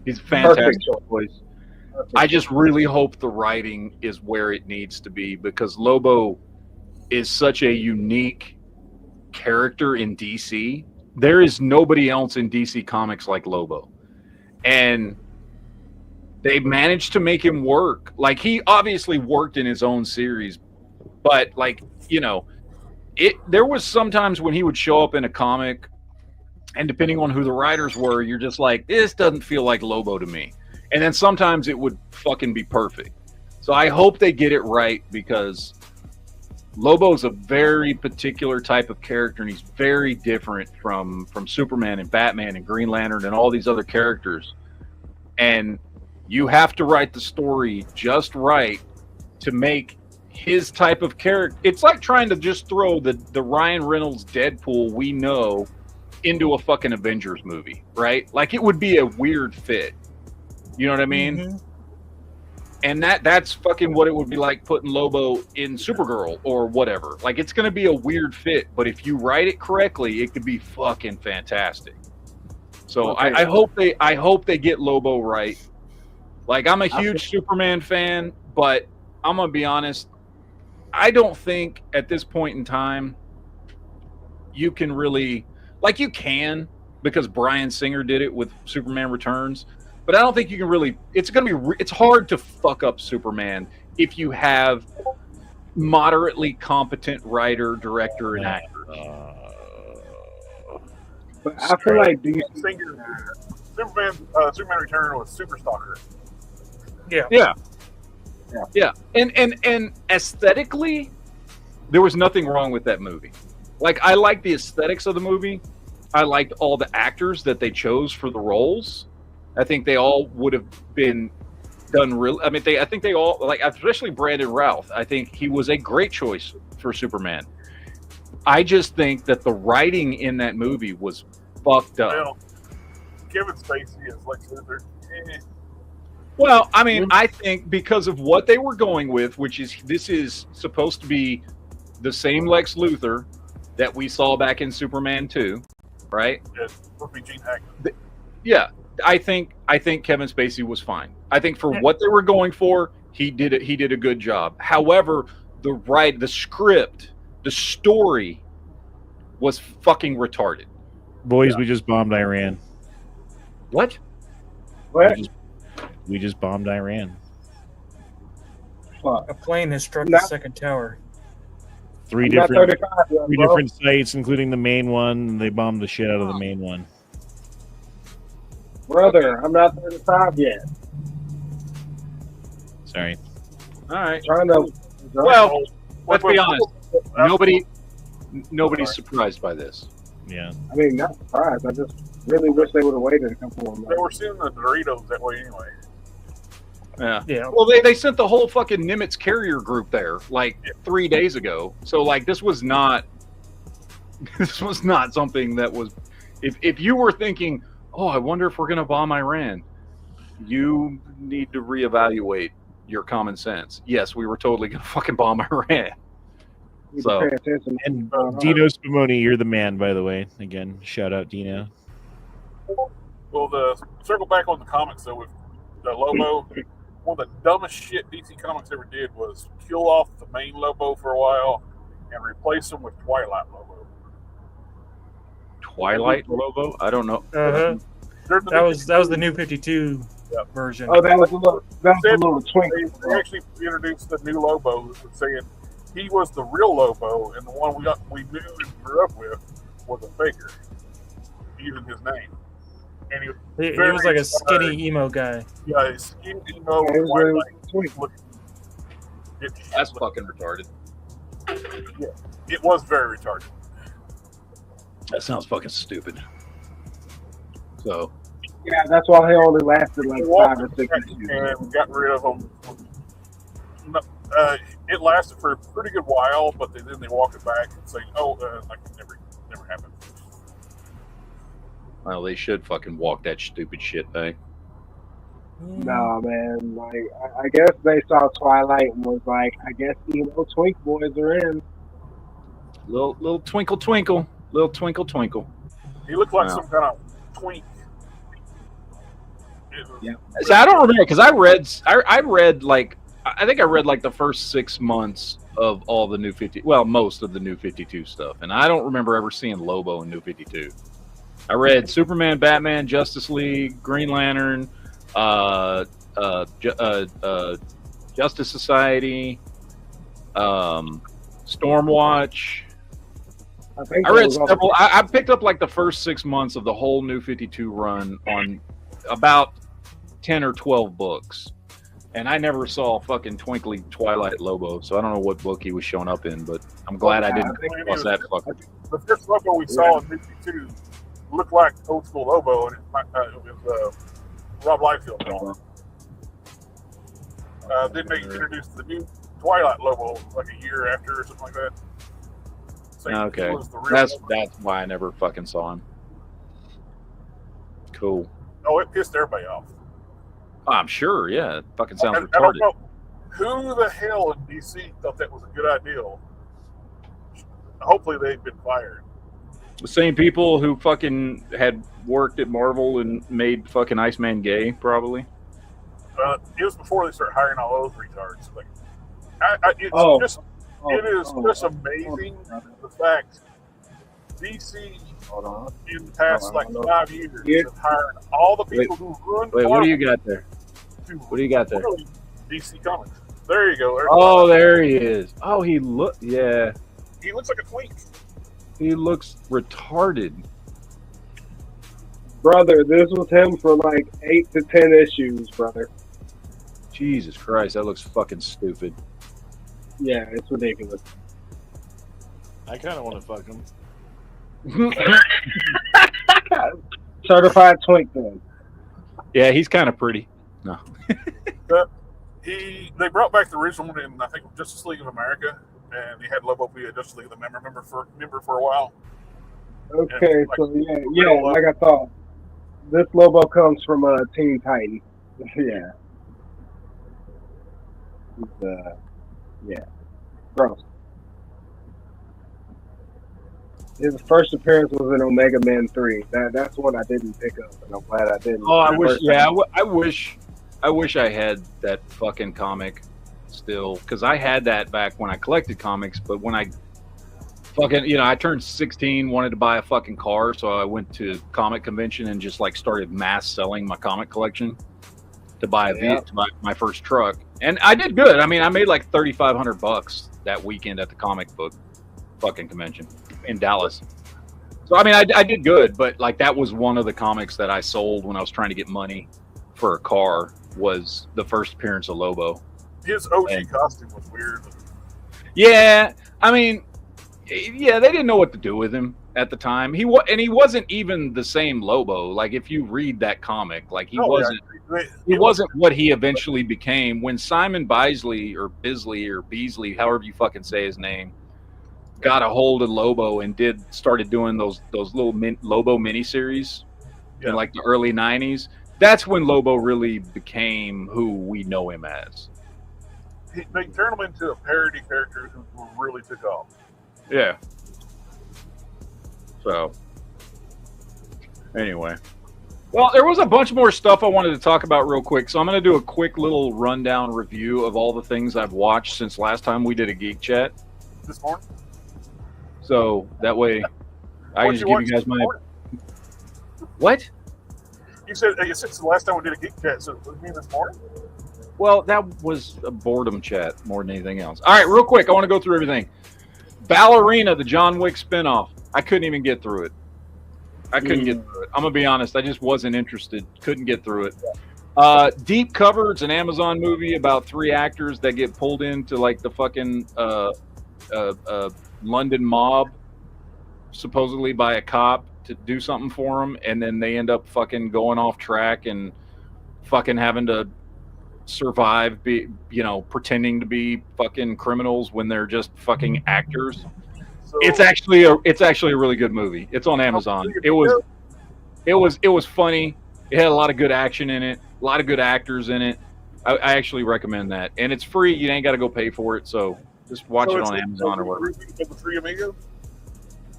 He's a fantastic choice. I just really hope the writing is where it needs to be, because Lobo is such a unique character in DC. There is nobody else in DC Comics like Lobo. And they managed to make him work. Like, he obviously worked in his own series, but, like, you know, there was sometimes when he would show up in a comic, and depending on who the writers were, you're just like, this doesn't feel like Lobo to me. And then sometimes it would fucking be perfect. So I hope they get it right, because Lobo's a very particular type of character, and he's very different from Superman and Batman and Green Lantern and all these other characters. And you have to write the story just right to make his type of character. It's like trying to just throw the Ryan Reynolds Deadpool we know into a fucking Avengers movie, right? Like, it would be a weird fit. You know what I mean? Mm-hmm. And that's fucking what it would be like putting Lobo in Supergirl or whatever. Like, it's going to be a weird fit, but if you write it correctly, it could be fucking fantastic. So I hope they get Lobo right. Like, I'm a huge Superman fan, but I'm going to be honest, I don't think at this point in time you can really, like, you can, because Bryan Singer did it with Superman Returns, but I don't think you can really, it's hard to fuck up Superman if you have moderately competent writer, director, and actors. But I feel like Superman Return was Super Stalker. Yeah. And aesthetically, there was nothing wrong with that movie. Like, I liked the aesthetics of the movie. I liked all the actors that they chose for the roles. I think they all would have been done real. I mean, I think they all, like, especially Brandon Routh. I think he was a great choice for Superman. I just think that the writing in that movie was fucked up. Well, Kevin Spacey as Lex Luthor. Well, I mean, I think because of what they were going with, which is this is supposed to be the same Lex Luthor that we saw back in Superman 2, right? Yeah, would be Gene Hackman. Yeah, I think Kevin Spacey was fine. I think for what they were going for, he did it. He did a good job. However, the script, the story was fucking retarded. Boys, we just bombed Iran. What? What? We just bombed Iran. Fuck. A plane has struck the Not- second tower. Three I'm not different 35 yet, three bro. different sites, including the main one. And they bombed the shit out of the main one. Brother, I'm not 35 yet. Sorry. All right. Trying to. Well, let's be honest. Absolutely. Nobody's surprised by this. Yeah. I mean, not surprised. I just really wish they would have waited a couple more They months. were sending the Doritos that way anyway. Yeah. Yeah. Well, they sent the whole fucking Nimitz carrier group there like 3 days ago. So like this was not something that was. If you were thinking, oh, I wonder if we're gonna bomb Iran, you need to reevaluate your common sense. Yes, we were totally gonna fucking bomb Iran. Need to So- pay attention. And Dino Spumoni, you're the man, by the way. Again, shout out Dino. Well, the circle back on the comics though with the Lobo. One of the dumbest shit DC Comics ever did was kill off the main Lobo for a while and replace him with Twilight Lobo. Twilight Lobo? I don't know. Uh-huh. They're the That new was the new 52 version. Oh, that was a little twink. They actually introduced the new Lobo, saying he was the real Lobo, and the one we knew and grew up with was a faker, using his name. And he was like a skinny emo guy. yeah, he's skinny emo, Yeah, he was white very light. twink. That's fucking retarded. It was very retarded. That sounds fucking stupid. So Yeah, that's why he only lasted like They 5 or walked 6 back issues. and got rid of him. It lasted for a pretty good while, but then they walked it back and say, "Oh, like it never happened." well, they should fucking walk that stupid shit back. Nah, man. Like, I guess they saw Twilight and was like, I guess twink boys are in. Little twinkle twinkle, little twinkle twinkle. He looked like Wow. some kind of twink. Yeah. So I don't remember because I read like I think I read like the first 6 months of all the new 50. Well, most of the new 52 stuff, and I don't remember ever seeing Lobo in New 52. I read Superman, Batman, Justice League, Green Lantern, Justice Society, Stormwatch. I I read several. I picked up like the first 6 months of the whole New 52 run on about 10 or 12 books, and I never saw fucking Twinkly Twilight Lobo, so I don't know what book he was showing up in, but I'm glad I didn't come across that fucker. The first Lobo we saw in '52 looked like old school Lobo, and it was Rob Liefeld. Then they introduced the new Twilight Lobo like a year after or something like that. Saying Okay, he was the real that's Lobo. why I never fucking saw him. Cool. Oh, it pissed everybody off. I'm sure. Yeah, it fucking sounds I don't retarded. know who the hell in DC thought that was a good idea. Hopefully they've been fired. The same people who fucking had worked at Marvel and made fucking Iceman gay, probably. It was before they started hiring all those retards. Like, it's just amazing the fact DC in the past like 5 years have hired all the people who ruined. Wait, what do you Marvel got there? to What do you got there? ruin DC Comics. There you go. Oh, there he is. Oh, he yeah. He looks like a twink. He looks retarded. Brother, this was him for like 8 to 10 issues, brother. Jesus Christ, that looks fucking stupid. Yeah, it's ridiculous. I kind of want to fuck him. Certified twink then. Yeah, he's kind of pretty. No. They brought back the original one in I think Justice League of America, and they had Lobo be a Justice League of the member for a while. Okay, like, so yeah, like I thought. This Lobo comes from Teen Titan. Yeah. Yeah, gross. His first appearance was in Omega Man 3. That's one I didn't pick up, and I'm glad I didn't. Oh, I The wish. first Yeah, time- I wish I had that fucking comic still, because I had that back when I collected comics. But when I fucking, I turned 16, wanted to buy a fucking car, so I went to comic convention and just like started mass selling my comic collection to buy to buy my first truck, and I did good. I mean, I made like $3,500 that weekend at the comic book fucking convention in Dallas. So I mean, I did good, but like that was one of the comics that I sold when I was trying to get money for a car. Was the first appearance of Lobo. His OG costume was weird. Yeah, I mean, yeah, they didn't know what to do with him at the time. He wasn't even the same Lobo. Like if you read that comic, like he wasn't what he eventually became when Simon Bisley or Beasley, however you fucking say his name, got a hold of Lobo and started doing those little Lobo miniseries in like the early 90s. That's when Lobo really became who we know him as. They turned him into a parody character who really took off. Yeah. So, anyway. Well, there was a bunch more stuff I wanted to talk about real quick, so I'm going to do a quick little rundown review of all the things I've watched since last time we did a Geek Chat. This morning? So, that way I can just give you guys my... What? You said since the last time we did a Geek Chat, so it was me this morning? Well, that was a boredom chat more than anything else. All right, real quick, I want to go through everything. Ballerina, the John Wick spinoff. I couldn't even get through it. I couldn't get through it. I'm going to be honest. I just wasn't interested. Couldn't get through it. Deep Cover, it's an Amazon movie about 3 actors that get pulled into like the fucking London mob, supposedly by a cop to do something for them. And then they end up fucking going off track and fucking having to survive, pretending to be fucking criminals when they're just fucking actors. So, it's actually a really good movie. It's on Amazon. It was funny. It had a lot of good action in it, a lot of good actors in it. I actually recommend that, and it's free. You ain't got to go pay for it, so just watch it on Amazon or whatever.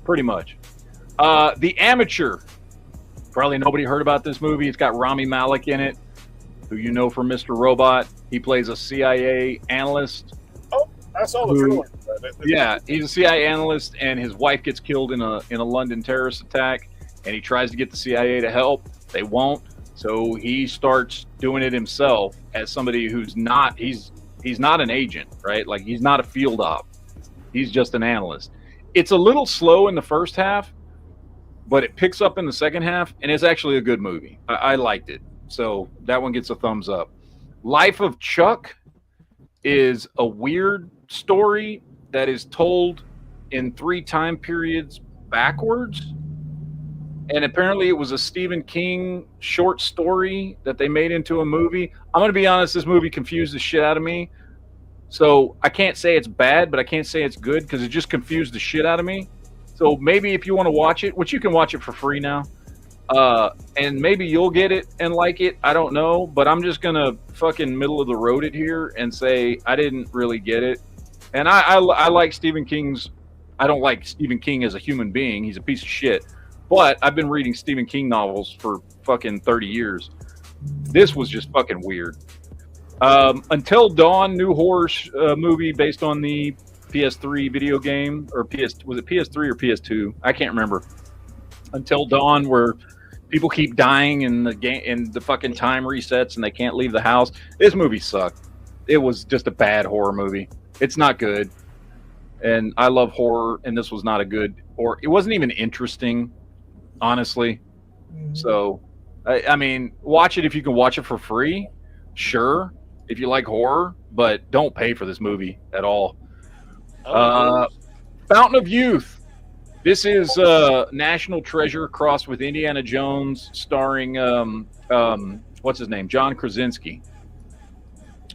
Pretty much. The Amateur. Probably nobody heard about this movie. It's got Rami Malek in it, who you know from Mr. Robot. He plays a CIA analyst. Oh, I saw the trailer. Yeah, he's a CIA analyst, and his wife gets killed in a London terrorist attack, and he tries to get the CIA to help. They won't, so he starts doing it himself as somebody who's not. He's not an agent, right? Like he's not a field op. He's just an analyst. It's a little slow in the first half, but it picks up in the second half, and it's actually a good movie. I liked it. So that one gets a thumbs up. Life of Chuck is a weird story that is told in 3 time periods backwards. And apparently it was a Stephen King short story that they made into a movie. I'm going to be honest, this movie confused the shit out of me. So I can't say it's bad, but I can't say it's good because it just confused the shit out of me. So maybe if you want to watch it, which you can watch it for free now, and maybe you'll get it and like it. I don't know, but I'm just gonna fucking middle of the road it here and say I didn't really get it. And I like Stephen King's. I don't like Stephen King as a human being. He's a piece of shit. But I've been reading Stephen King novels for fucking 30 years. This was just fucking weird. Until Dawn, new horror movie based on the PS3 video game, or was it PS3 or PS2? I can't remember. Until Dawn, where people keep dying and the game and the fucking time resets and they can't leave the house. This movie sucked. It was just a bad horror movie. It's not good. And I love horror, and this was not a good, or it wasn't even interesting, honestly. So, I mean, watch it if you can watch it for free. Sure, if you like horror, but don't pay for this movie at all. Fountain of Youth. This is National Treasure crossed with Indiana Jones, starring what's his name, John Krasinski.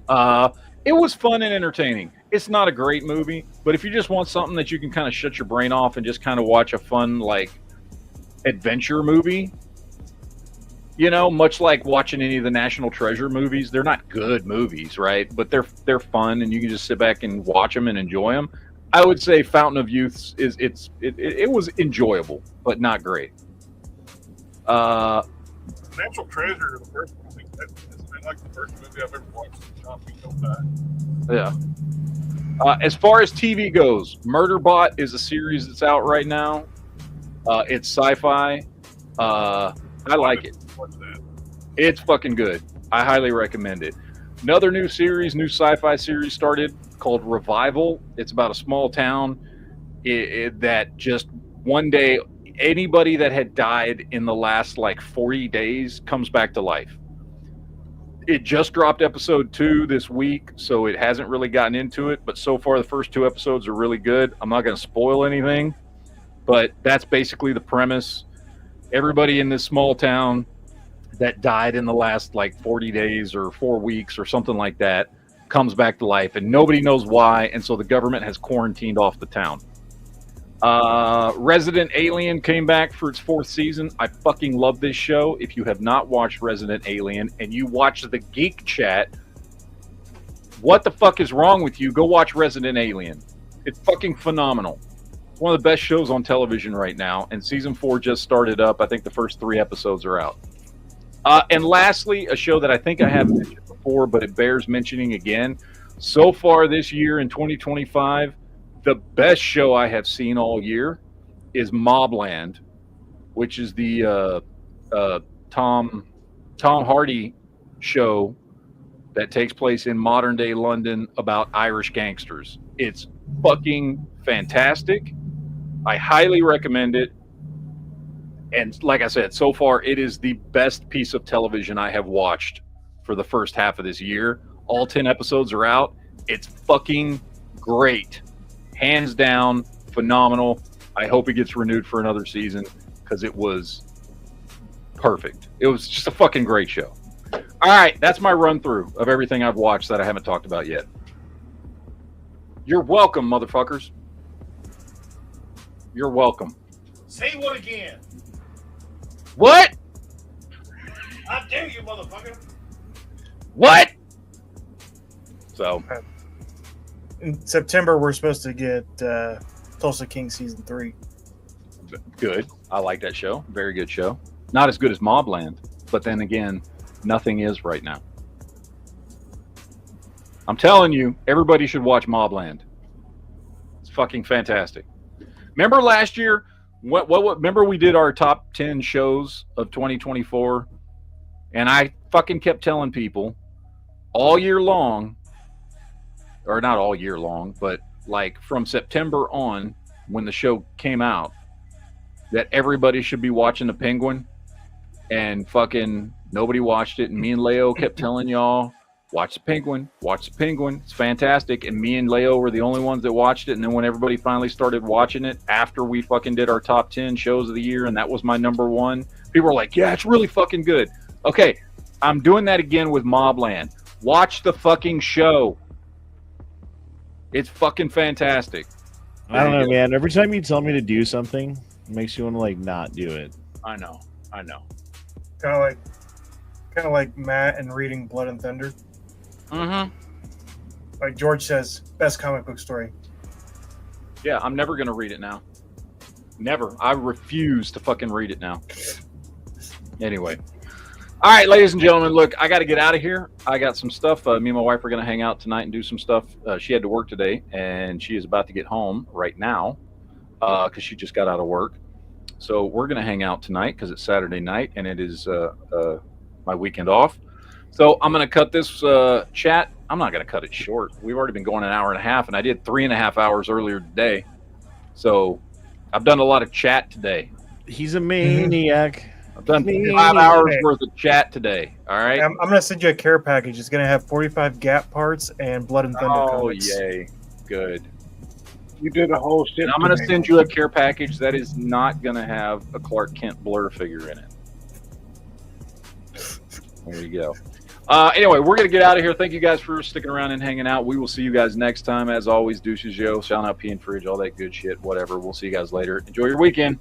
It was fun and entertaining. It's not a great movie, but if you just want something that you can kind of shut your brain off and just kind of watch a fun like adventure movie, You know, much like watching any of the National Treasure movies, they're not good movies, right? But they're fun, and you can just sit back and watch them and enjoy them. I would say Fountain of Youth it was enjoyable, but not great. Natural Treasure, the first one, I think that's like the first movie I've ever watched. Yeah. As far as TV goes, Murderbot is a series that's out right now. It's sci-fi. I like it. It's fucking good. I highly recommend it. Another new sci-fi series started called Revival. It's about a small town that just one day, anybody that had died in the last like 40 days comes back to life. It just dropped episode 2 this week, so it hasn't really gotten into it. But so far, the first 2 episodes are really good. I'm not going to spoil anything, but that's basically the premise. Everybody in this small town that died in the last like 40 days or 4 weeks or something like that comes back to life, and nobody knows why. And so the government has quarantined off the town. Resident Alien came back for its 4th season. I fucking love this show. If you have not watched Resident Alien and you watch the Geek Chat, what the fuck is wrong with you? Go watch Resident Alien. It's fucking phenomenal. It's one of the best shows on television right now, and season 4 just started up. I think the first 3 episodes are out. And lastly, a show that I think I have mentioned before, but it bears mentioning again. So far this year in 2025, the best show I have seen all year is Mobland, which is the Tom Hardy show that takes place in modern day London about Irish gangsters. It's fucking fantastic. I highly recommend it. And like I said, so far it is the best piece of television I have watched for the first half of this year. All 10 episodes are out. It's fucking great. Hands down, phenomenal. I hope it gets renewed for another season because it was perfect. It was just a fucking great show. All right, that's my run through of everything I've watched that I haven't talked about yet. You're welcome, motherfuckers. You're welcome. Say what again? What? I dare you, motherfucker. What? So in September, we're supposed to get Tulsa King season 3. Good. I like that show. Very good show. Not as good as Mobland, but then again, nothing is right now. I'm telling you, everybody should watch Mobland. It's fucking fantastic. Remember last year? What? Remember we did our top 10 shows of 2024, and I fucking kept telling people all year long, or not all year long, but like from September on, when the show came out, that everybody should be watching The Penguin, and fucking nobody watched it. And me and Leo kept telling y'all, watch The Penguin, watch The Penguin. It's fantastic. And me and Leo were the only ones that watched it. And then when everybody finally started watching it after we fucking did our top 10 shows of the year, and that was my number 1, people were like, yeah, it's really fucking good. Okay, I'm doing that again with Mobland. Watch the fucking show. It's fucking fantastic. I don't know, man. Every time you tell me to do something, it makes you want to like not do it. I know. Kind of like Matt and reading Blood and Thunder. Mm-hmm. Like George says, best comic book story. Yeah, I'm never going to read it now. Never. I refuse to fucking read it now. Anyway. All right, ladies and gentlemen, look, I got to get out of here. I got some stuff. Me and my wife are going to hang out tonight and do some stuff. She had to work today, and she is about to get home right now because she just got out of work. So we're going to hang out tonight because it's Saturday night, and it is my weekend off. So I'm going to cut this chat. I'm not going to cut it short. We've already been going an hour and a half, and I did 3.5 hours earlier today. So I've done a lot of chat today. He's a maniac. I've done 5 hours worth of chat today. All right. I'm going to send you a care package. It's going to have 45 Gap parts and Blood and Thunder comics. Oh, yay. Good. You did a whole shit. And I'm going to send you a care package that is not going to have a Clark Kent Blur figure in it. There you go. Anyway, we're going to get out of here. Thank you guys for sticking around and hanging out. We will see you guys next time. As always, douches, yo, shout out, pee and fridge, all that good shit, whatever. We'll see you guys later. Enjoy your weekend.